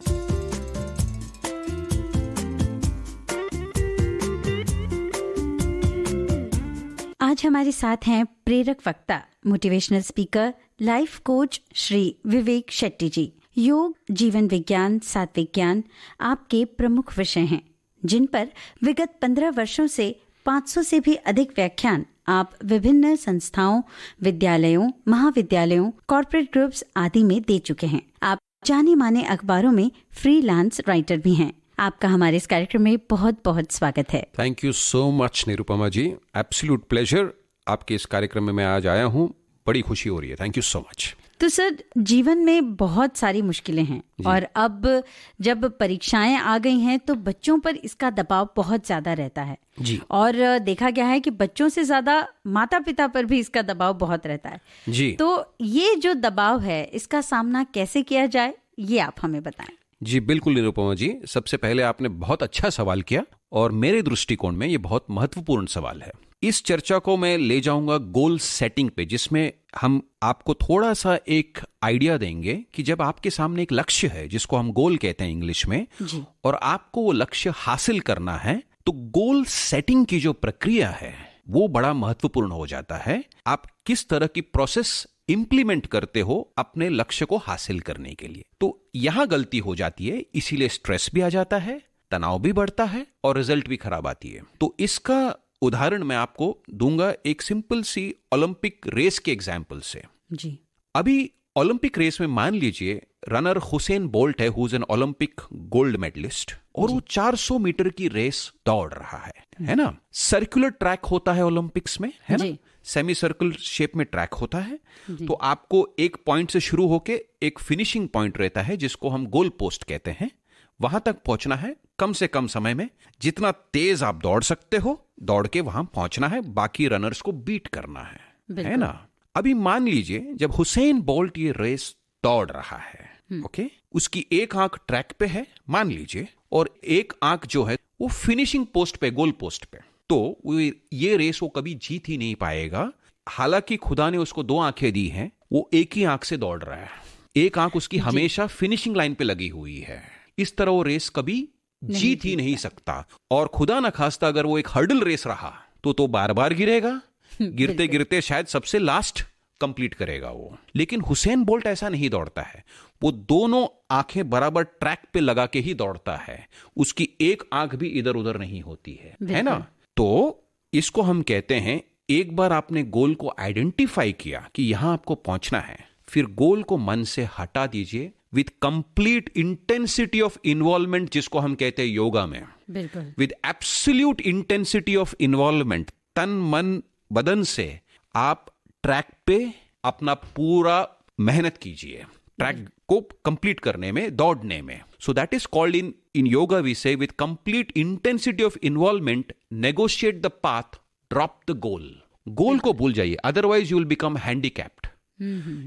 [SPEAKER 1] आज हमारे साथ हैं प्रेरक वक्ता, motivational speaker, life coach Shri Vivek Shetty ji. योग, जीवन विज्ञान, सात्विक ज्ञान आपके प्रमुख विषय हैं, जिन पर विगत 15 वर्षों से 500 से भी अधिक व्याख्यान आप विभिन्न संस्थाओं, विद्यालयों, महाविद्यालयों, कॉर्पोरेट ग्रुप्स आदि में दे चुके हैं। आप जाने माने अखबारों में फ्रीलांस राइटर भी हैं। आपका हमारे इस कार्यक्रम में बहुत बहुत स्वागत है।
[SPEAKER 4] Thank you so much Nirupama ji, absolute pleasure. आपके इस कार्यक्रम में मैं आज आया हूँ, बड़ी खुशी हो रही है। Thank you so much.
[SPEAKER 1] तो सर, जीवन में बहुत सारी मुश्किलें हैं और अब जब परीक्षाएं आ गई हैं तो बच्चों पर इसका दबाव बहुत ज्यादा रहता है
[SPEAKER 4] जी।
[SPEAKER 1] और देखा गया है कि बच्चों से ज्यादा माता पिता पर भी इसका दबाव बहुत रहता है
[SPEAKER 4] जी।
[SPEAKER 1] तो ये जो दबाव है, इसका सामना कैसे किया जाए, ये आप हमें बताएं।
[SPEAKER 4] जी बिल्कुल निरुपमा जी, सबसे पहले आपने बहुत अच्छा सवाल किया और मेरे दृष्टिकोण में ये बहुत महत्वपूर्ण सवाल है। इस चर्चा को मैं ले जाऊंगा गोल सेटिंग पे, जिसमें हम आपको थोड़ा सा एक आइडिया देंगे कि जब आपके सामने एक लक्ष्य है, जिसको हम गोल कहते हैं इंग्लिश में, और आपको वो लक्ष्य हासिल करना है, तो गोल सेटिंग की जो प्रक्रिया है वो बड़ा महत्वपूर्ण हो जाता है। आप किस तरह की प्रोसेस इंप्लीमेंट करते हो अपने लक्ष्य को हासिल करने के लिए। तो यहां गलती हो जाती है, इसीलिए स्ट्रेस भी आ जाता है, तनाव भी बढ़ता है और रिजल्ट भी खराब आती है। तो इसका उदाहरण मैं आपको दूंगा एक सिंपल सी ओलंपिक रेस के एग्जाम्पल से
[SPEAKER 1] जी।
[SPEAKER 4] अभी ओलंपिक रेस में मान लीजिए रनर हुसैन बोल्ट है, who is an Olympic gold medallist, और वो 400 मीटर की रेस दौड़ रहा है ना। सर्कुलर ट्रैक होता है ओलंपिक्स में, है ना, सेमी सर्कल शेप में ट्रैक होता है। तो आपको एक पॉइंट से शुरू होके एक फिनिशिंग पॉइंट रहता है जिसको हम गोल पोस्ट कहते हैं, वहां तक पहुंचना है कम से कम समय में। जितना तेज आप दौड़ सकते हो दौड़ के वहां पहुंचना है, बाकी रनर्स को बीट करना है ना। अभी मान लीजिए जब हुसैन बोल्ट ये रेस दौड़ रहा है, ओके, उसकी एक आंख ट्रैक पे है मान लीजिए, और एक आंख जो है वो फिनिशिंग पोस्ट पे, गोल पोस्ट पे। तो ये रेस वो कभी जीत ही नहीं पाएगा। हालांकि खुदा ने उसको 2 आंखें दी हैं, वो एक ही आंख से दौड़ रहा है, एक आंख उसकी हमेशा फिनिशिंग लाइन पे लगी हुई है। इस तरह वो रेस कभी जीत ही नहीं सकता। और खुदा न खास्ता अगर वो एक हर्डल रेस रहा तो बार बार गिरेगा, गिरते गिरते शायद सबसे लास्ट कंप्लीट करेगा वो। लेकिन हुसैन बोल्ट ऐसा नहीं दौड़ता है, वो दोनों आंखें बराबर ट्रैक पे लगा के ही दौड़ता है, उसकी एक आंख भी इधर उधर नहीं होती है ना। तो इसको हम कहते हैं, एक बार आपने गोल को आइडेंटिफाई किया कि यहां आपको पहुंचना है, फिर गोल को मन से हटा दीजिए with complete intensity of involvement, जिसको हम कहते हैं योगा में, with absolute intensity of involvement, तन मन बदन से आप ट्रैक पे अपना पूरा मेहनत कीजिए, ट्रैक को कंप्लीट करने में, दौड़ने में। So that is called in yoga we say with complete intensity of involvement negotiate the path, drop the goal. Goal को भूल जाइए, otherwise you will become handicapped.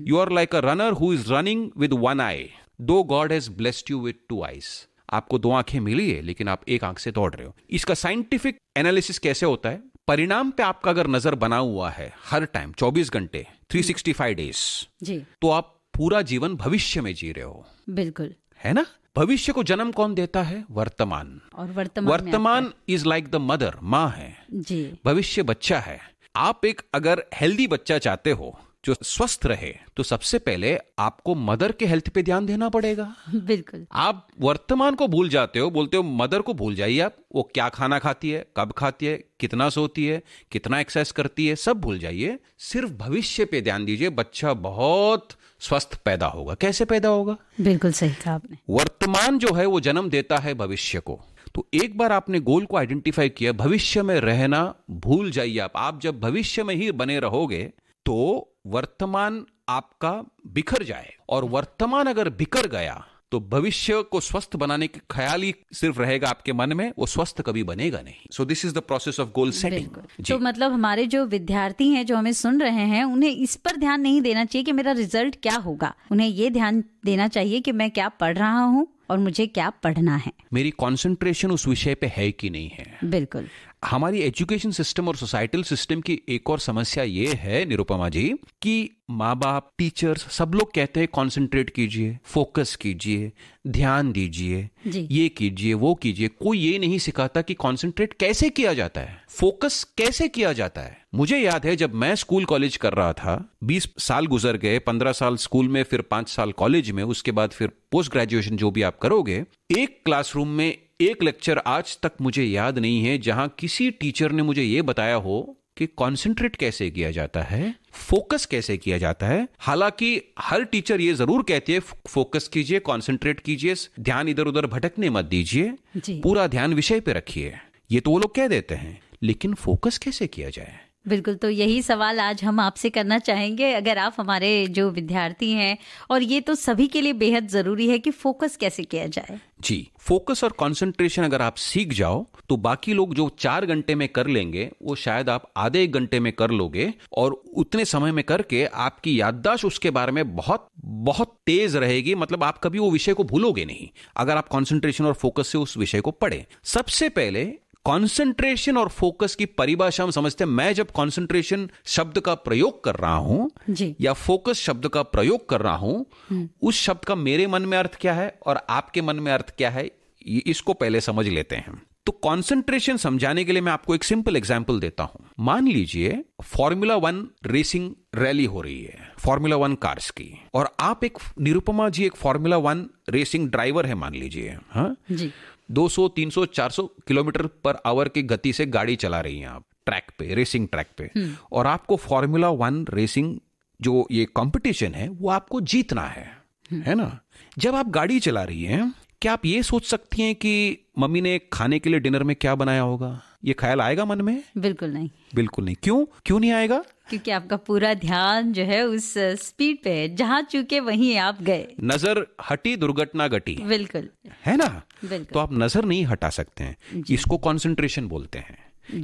[SPEAKER 4] You are like a runner who is running with one eye, though God has blessed you with 2 eyes. आपको 2 आंखें मिली है लेकिन आप एक आंख से दौड़ रहे हो। इसका साइंटिफिक एनालिसिस कैसे होता है? परिणाम पे आपका अगर नजर बना हुआ है हर टाइम 24 घंटे 365 डेज
[SPEAKER 1] जी,
[SPEAKER 4] तो आप पूरा जीवन भविष्य में जी रहे हो।
[SPEAKER 1] बिल्कुल,
[SPEAKER 4] है ना। भविष्य को जन्म कौन देता है? वर्तमान। और वर्तमान इज लाइक द मदर, माँ है
[SPEAKER 1] जी,
[SPEAKER 4] भविष्य बच्चा है। आप एक अगर हेल्दी बच्चा चाहते हो जो स्वस्थ रहे, तो सबसे पहले आपको मदर के हेल्थ पे ध्यान देना पड़ेगा।
[SPEAKER 1] बिल्कुल।
[SPEAKER 4] आप वर्तमान को भूल जाते हो, बोलते हो मदर को भूल जाइए आप, वो क्या खाना खाती है, कब खाती है, कितना सोती है, कितना एक्सरसाइज करती है, सब भूल जाइए, सिर्फ भविष्य पे ध्यान दीजिए। बच्चा बहुत स्वस्थ पैदा होगा। कैसे पैदा होगा?
[SPEAKER 1] बिल्कुल सही कहा आपने।
[SPEAKER 4] वर्तमान जो है वो जन्म देता है भविष्य को। तो एक बार आपने गोल को आइडेंटिफाई किया, भविष्य में रहना भूल जाइए आप जब भविष्य में ही बने रहोगे तो वर्तमान आपका बिखर जाए, और वर्तमान अगर बिखर गया तो भविष्य को स्वस्थ बनाने का ख्याल ही सिर्फ रहेगा आपके मन में, वो स्वस्थ कभी बनेगा नहीं। So this is the process of goal setting.
[SPEAKER 1] तो मतलब हमारे जो विद्यार्थी हैं जो हमें सुन रहे हैं, उन्हें इस पर ध्यान नहीं देना चाहिए कि मेरा रिजल्ट क्या होगा। उन्हें ये ध्यान देना चाहिए कि मैं क्या पढ़ रहा हूँ और मुझे क्या पढ़ना है,
[SPEAKER 4] मेरी कंसंट्रेशन उस विषय पे है कि नहीं है।
[SPEAKER 1] बिल्कुल।
[SPEAKER 4] हमारी एजुकेशन सिस्टम और सोसाइटल सिस्टम की एक और समस्या ये है निरुपमा जी कि माँ बाप, टीचर्स, सब लोग कहते हैं कंसंट्रेट कीजिए, फोकस कीजिए, ध्यान दीजिए, ये कीजिए, वो कीजिए। कोई ये नहीं सिखाता कि कंसंट्रेट कैसे किया जाता है, फोकस कैसे किया जाता है। मुझे याद है जब मैं स्कूल कॉलेज कर रहा था, 20 साल गुजर गए, 15 साल स्कूल में, फिर 5 साल कॉलेज में, उसके बाद फिर पोस्ट ग्रेजुएशन जो भी आप करोगे। एक क्लासरूम में एक लेक्चर आज तक मुझे याद नहीं है जहां किसी टीचर ने मुझे यह बताया हो कि कंसंट्रेट कैसे किया जाता है, फोकस कैसे किया जाता है। हालांकि हर टीचर ये जरूर कहती है फोकस कीजिए, कंसंट्रेट कीजिए, ध्यान इधर उधर भटकने मत दीजिए, पूरा ध्यान विषय पे रखिए, ये तो वो लोग कह देते हैं। लेकिन फोकस कैसे किया जाए?
[SPEAKER 1] बिल्कुल। तो यही सवाल आज हम आपसे करना चाहेंगे। अगर आप हमारे जो विद्यार्थी हैं, और ये तो सभी के लिए बेहद जरूरी है कि फोकस कैसे किया जाए।
[SPEAKER 4] जी, फोकस और कंसंट्रेशन अगर आप सीख जाओ तो बाकी लोग जो 4 घंटे में कर लेंगे वो शायद आप आधे 1 घंटे में कर लोगे, और उतने समय में करके आपकी याददाश्त उसके बारे में बहुत बहुत तेज रहेगी। मतलब आप कभी वो विषय को भूलोगे नहीं अगर आप कंसंट्रेशन और फोकस से उस विषय को पढ़े। सबसे पहले कंसंट्रेशन और फोकस की परिभाषा हम समझते हैं। मैं जब कंसंट्रेशन शब्द का प्रयोग कर रहा हूं या फोकस शब्द का प्रयोग कर रहा हूं, उस शब्द का मेरे मन में अर्थ क्या है और आपके मन में अर्थ क्या है, इसको पहले समझ लेते हैं। तो कंसंट्रेशन समझाने के लिए मैं आपको एक सिंपल एग्जांपल देता हूं। मान लीजिए फॉर्मूला 1 रेसिंग रैली हो रही है, फॉर्मूला 1 कार्स की, और आप एक निरुपमा जी एक फॉर्मूला 1 रेसिंग ड्राइवर है मान लीजिए, हाँ
[SPEAKER 1] जी,
[SPEAKER 4] 200, 300, 400 किलोमीटर पर आवर की गति से गाड़ी चला रही हैं आप ट्रैक पे, रेसिंग ट्रैक पे, और आपको फॉर्मूला 1 रेसिंग जो ये कंपटीशन है वो आपको जीतना है ना। जब आप गाड़ी चला रही हैं, क्या आप ये सोच सकती हैं कि मम्मी ने खाने के लिए डिनर में क्या बनाया होगा? ये ख्याल आएगा मन में?
[SPEAKER 1] बिल्कुल नहीं,
[SPEAKER 4] बिल्कुल नहीं। क्यों नहीं आएगा?
[SPEAKER 1] क्योंकि आपका पूरा ध्यान जो है उस स्पीड पे है, जहां चूके वहीं आप गए,
[SPEAKER 4] नजर हटी दुर्घटना घटी,
[SPEAKER 1] बिल्कुल,
[SPEAKER 4] है ना।
[SPEAKER 1] बिल्कुल।
[SPEAKER 4] तो आप नजर नहीं हटा सकते हैं, इसको कंसंट्रेशन बोलते हैं,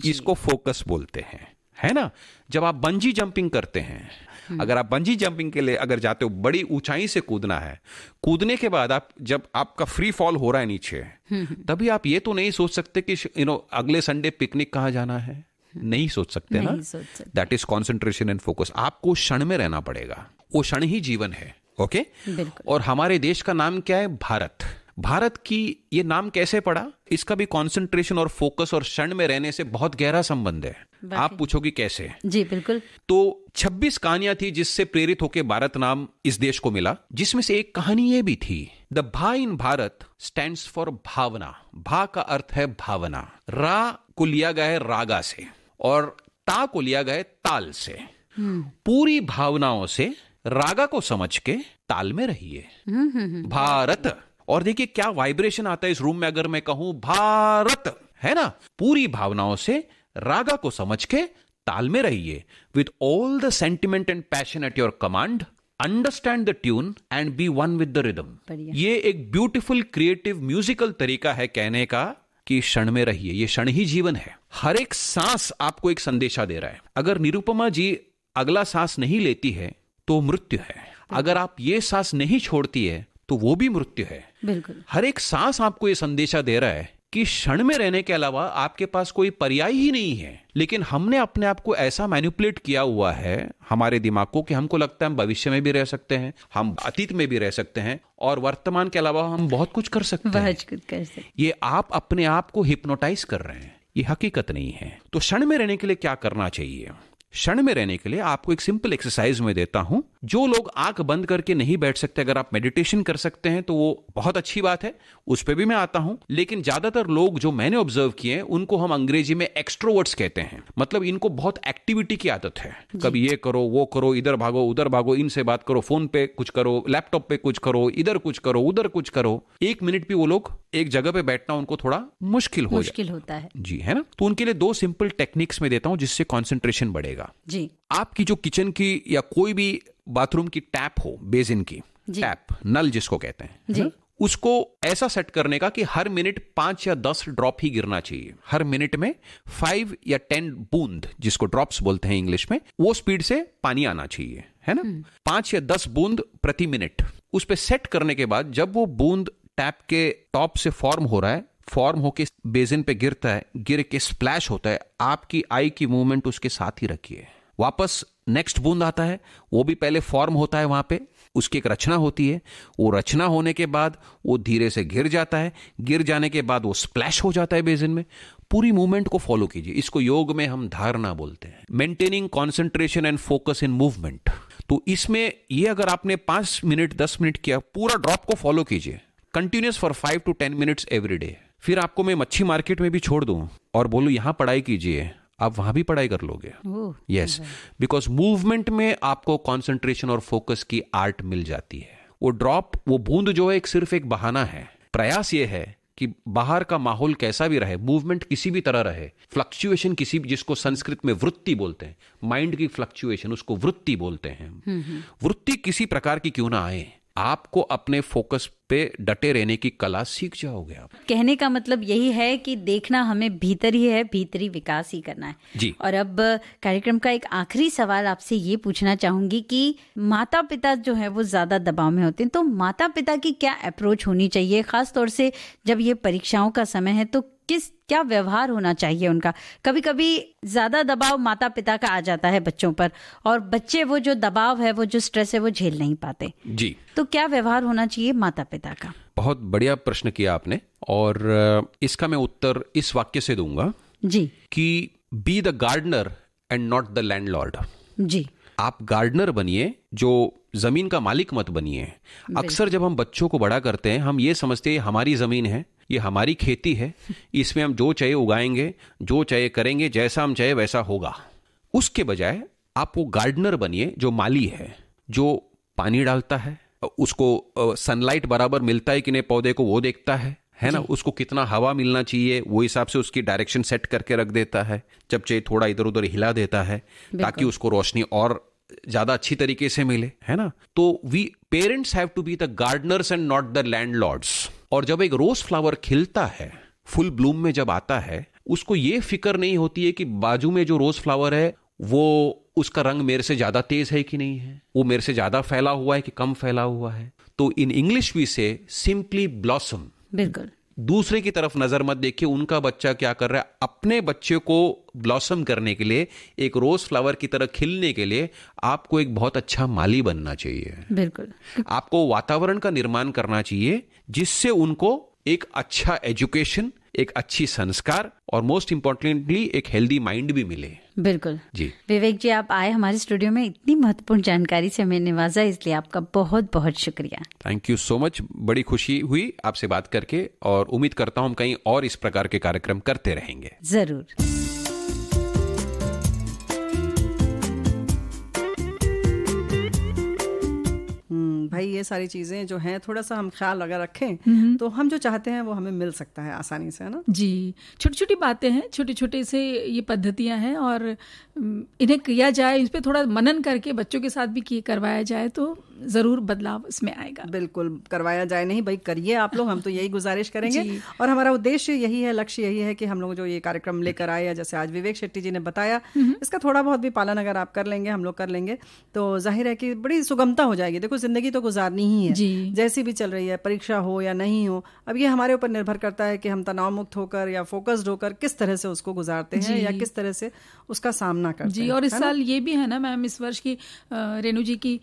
[SPEAKER 4] इसको फोकस बोलते हैं, है ना। जब आप बंजी जंपिंग करते हैं, अगर आप बंजी जंपिंग के लिए अगर जाते हो, बड़ी ऊंचाई से कूदना है, कूदने के बाद आप जब आपका फ्री फॉल हो रहा है नीचे, तभी आप ये तो नहीं सोच सकते कि अगले संडे पिकनिक कहाँ जाना है, नहीं सोच सकते ना। That is concentration and focus. आपको क्षण में रहना पड़ेगा, वो क्षण ही जीवन है। ओके, और हमारे देश का नाम क्या है? भारत। भारत की ये नाम कैसे पड़ा? इसका भी कंसंट्रेशन और फोकस और क्षण में रहने से बहुत गहरा संबंध है। आप पूछोगी कैसे?
[SPEAKER 1] जी बिल्कुल।
[SPEAKER 4] तो 26 कहानियां थी जिससे प्रेरित होकर भारत नाम इस देश को मिला, जिसमें से एक कहानी ये भी थी, द भा इन भारत स्टैंड्स फॉर भावना। भा का अर्थ है भावना, रा को लिया गया है रागा से और ता को लिया गया है ताल से। पूरी भावनाओं से रागा को समझ के ताल में रहिए। भारत। और देखिए क्या वाइब्रेशन आता है इस रूम में अगर मैं कहूं भारत, है ना। पूरी भावनाओं से रागा को समझ के ताल में रहिए। With all the sentiment and passion at your command, understand the tune and be one with the rhythm. ये एक ब्यूटीफुल क्रिएटिव म्यूजिकल तरीका है कहने का कि क्षण में रहिए, ये क्षण ही जीवन है। हर एक सांस आपको एक संदेशा दे रहा है। अगर निरुपमा जी अगला सांस नहीं लेती है तो मृत्यु है, अगर आप ये सांस नहीं छोड़ती है तो वो भी मृत्यु है।
[SPEAKER 1] बिल्कुल।
[SPEAKER 4] हर एक सांस आपको ये संदेशा दे रहा है कि क्षण में रहने के अलावा आपके पास कोई पर्याय ही नहीं है। लेकिन हमने अपने आप को ऐसा मैनिपुलेट किया हुआ है, हमारे दिमाग को, कि हमको लगता है हम भविष्य में भी रह सकते हैं, हम अतीत में भी रह सकते हैं, और वर्तमान के अलावा हम बहुत कुछ कर सकते हैं। ये आप अपने आप को हिप्नोटाइज कर रहे हैं, ये हकीकत नहीं है। तो क्षण में रहने के लिए क्या करना चाहिए? क्षण में रहने के लिए आपको एक सिंपल एक्सरसाइज में देता हूं। जो लोग आंख बंद करके नहीं बैठ सकते, अगर आप मेडिटेशन कर सकते हैं तो वो बहुत अच्छी बात है, उस पे भी मैं आता हूं। लेकिन ज्यादातर लोग जो मैंने ऑब्जर्व किए हैं उनको हम अंग्रेजी में एक्सट्रोवर्ट्स कहते हैं। मतलब इनको बहुत एक्टिविटी की आदत है, कभी ये करो वो करो, इधर भागो उधर भागो, इनसे बात करो, फोन पे कुछ करो, लैपटॉप पे कुछ करो, इधर कुछ करो उधर कुछ करो। एक मिनट भी वो लोग एक जगह पे बैठना उनको थोड़ा मुश्किल
[SPEAKER 1] होता है
[SPEAKER 4] जी, है ना। तो उनके लिए 2 सिंपल टेक्निक्स में देता हूं जिससे कॉन्सेंट्रेशन बढ़ेगा
[SPEAKER 1] जी।
[SPEAKER 4] आपकी जो किचन की या कोई भी बाथरूम की टैप हो, बेसिन की टैप, नल जिसको कहते हैं जी, उसको ऐसा सेट करने का कि हर मिनट 5 या 10 ड्रॉप ही गिरना चाहिए। हर मिनट में 5 या 10 बूंद, जिसको ड्रॉप्स बोलते हैं इंग्लिश में, वो स्पीड से पानी आना चाहिए, है ना। 5 या 10 बूंद प्रति मिनट। उस पे सेट करने के बाद जब वो बूंद टैप के टॉप से फॉर्म हो रहा है, फॉर्म होके बेसिन पे गिरता है, गिर के स्प्लैश होता है, आपकी आई की मूवमेंट उसके साथ ही रखिए। वापस नेक्स्ट बूंद आता है, वो भी पहले फॉर्म होता है, वहां पे उसकी एक रचना होती है, वो रचना होने के बाद वो धीरे से गिर जाता है, गिर जाने के बाद वो स्प्लैश हो जाता है बेसिन में। पूरी मूवमेंट को फॉलो कीजिए। इसको योग में हम धारणा बोलते हैं, maintaining concentration and focus in movement. तो इसमें ये अगर आपने 5 मिनट 10 मिनट किया, पूरा ड्रॉप को फॉलो कीजिए continuous for 5 to 10 minutes every day. फिर आपको मैं मच्छी मार्केट में भी छोड़ दूं और बोलूं यहां पढ़ाई कीजिए, आप वहां भी पढ़ाई कर लोगे। यस, बिकॉज मूवमेंट में आपको कंसंट्रेशन और फोकस की आर्ट मिल जाती है। वो ड्रॉप, वो बूंद जो है सिर्फ एक बहाना है। प्रयास ये है कि बाहर का माहौल कैसा भी रहे, मूवमेंट किसी भी तरह रहे, फ्लक्चुएशन किसी भी, जिसको संस्कृत में वृत्ति बोलते हैं, माइंड की फ्लक्चुएशन, उसको वृत्ति बोलते हैं। वृत्ति किसी प्रकार की क्यों ना आए, आपको अपने फोकस पे डटे रहने की कला सीख जाओगे आप।
[SPEAKER 1] कहने का मतलब यही है कि देखना हमें भीतर ही है, भीतरी विकास ही करना है
[SPEAKER 4] जी।
[SPEAKER 1] और अब कार्यक्रम का एक आखिरी सवाल आपसे ये पूछना चाहूंगी कि माता पिता जो है वो ज्यादा दबाव में होते हैं, तो माता पिता की क्या अप्रोच होनी चाहिए, खास तौर से जब ये परीक्षाओं का समय है, तो क्या व्यवहार होना चाहिए उनका? कभी कभी ज्यादा दबाव माता पिता का आ जाता है बच्चों पर, और बच्चे वो जो दबाव है, वो जो स्ट्रेस है, वो झेल नहीं पाते जी। तो क्या व्यवहार होना चाहिए माता पिता का?
[SPEAKER 4] बहुत बढ़िया प्रश्न किया आपने, और इसका मैं उत्तर इस वाक्य से दूंगा
[SPEAKER 1] जी
[SPEAKER 4] कि be the gardener and not the landlord.
[SPEAKER 1] जी,
[SPEAKER 4] आप गार्डनर बनिए, जो जमीन का मालिक मत बनिए। अक्सर जब हम बच्चों को बड़ा करते हैं, हम ये समझते हैं हमारी जमीन है, ये हमारी खेती है, इसमें हम जो चाहे उगाएंगे, जो चाहे करेंगे, जैसा हम चाहे वैसा होगा। उसके बजाय आप वो गार्डनर बनिए जो माली है, जो पानी डालता है, उसको सनलाइट बराबर मिलता है कि नहीं पौधे को वो देखता है ना, उसको कितना हवा मिलना चाहिए वो हिसाब से उसकी डायरेक्शन सेट करके रख देता है, जब चाहे थोड़ा इधर उधर हिला देता है ताकि उसको रोशनी और ज्यादा अच्छी तरीके से मिले, है ना। तो we parents have to be the gardeners and not the landlords. और जब एक रोज फ्लावर खिलता है, फुल ब्लूम में जब आता है, उसको ये फिक्र नहीं होती है कि बाजू में जो रोज फ्लावर है वो उसका रंग मेरे से ज्यादा तेज है कि नहीं है, वो मेरे से ज्यादा फैला हुआ है कि कम फैला हुआ है। तो इन इंग्लिश वी से सिंपली ब्लॉसम।
[SPEAKER 1] बिल्कुल।
[SPEAKER 4] दूसरे की तरफ नजर मत देखिए, उनका बच्चा क्या कर रहा है। अपने बच्चे को ब्लॉसम करने के लिए, एक रोज फ्लावर की तरह खिलने के लिए आपको एक बहुत अच्छा माली बनना चाहिए।
[SPEAKER 1] बिल्कुल।
[SPEAKER 4] आपको वातावरण का निर्माण करना चाहिए जिससे उनको एक अच्छा एजुकेशन, एक अच्छी संस्कार और मोस्ट इंपॉर्टेंटली एक हेल्दी माइंड भी मिले।
[SPEAKER 1] बिल्कुल
[SPEAKER 4] जी।
[SPEAKER 1] विवेक जी, आप आए हमारे स्टूडियो में, इतनी महत्वपूर्ण जानकारी से हमें निवाजा, इसलिए आपका बहुत बहुत शुक्रिया।
[SPEAKER 4] Thank you so much. बड़ी खुशी हुई आपसे बात करके, और उम्मीद करता हूं हम कहीं और इस प्रकार के कार्यक्रम करते रहेंगे।
[SPEAKER 1] जरूर।
[SPEAKER 3] भाई ये सारी चीजें जो हैं थोड़ा सा हम ख्याल अगर रखें तो हम जो चाहते हैं वो हमें मिल सकता है आसानी से, है ना।
[SPEAKER 2] जी, छोटी छोटी बातें हैं, छोटे छोटे से ये पद्धतियां हैं, और इन्हें किया जाए, इस पे थोड़ा मनन करके बच्चों के साथ भी करवाया जाए तो जरूर बदलाव इसमें आएगा।
[SPEAKER 3] बिल्कुल, करवाया जाए नहीं भाई, करिए आप लोग, हम तो यही गुजारिश करेंगे। और हमारा उद्देश्य यही है, लक्ष्य यही है कि हम लोग जो ये कार्यक्रम लेकर आए, या जैसे आज विवेक शेट्टी जी ने बताया, इसका थोड़ा बहुत भी पालन अगर आप कर लेंगे, हम लोग कर लेंगे, तो जाहिर है कि बड़ी सुगमता हो जाएगी। देखो, जिंदगी तो गुजारनी ही है, जैसी भी चल रही है, परीक्षा हो या नहीं हो। अब ये हमारे ऊपर निर्भर करता है कि हम तनाव मुक्त होकर या फोकस्ड होकर किस तरह से उसको गुजारते हैं, या किस तरह से उसका सामना करते हैं।
[SPEAKER 2] और इस साल ये भी है ना मैम, इस वर्ष की रेणु जी की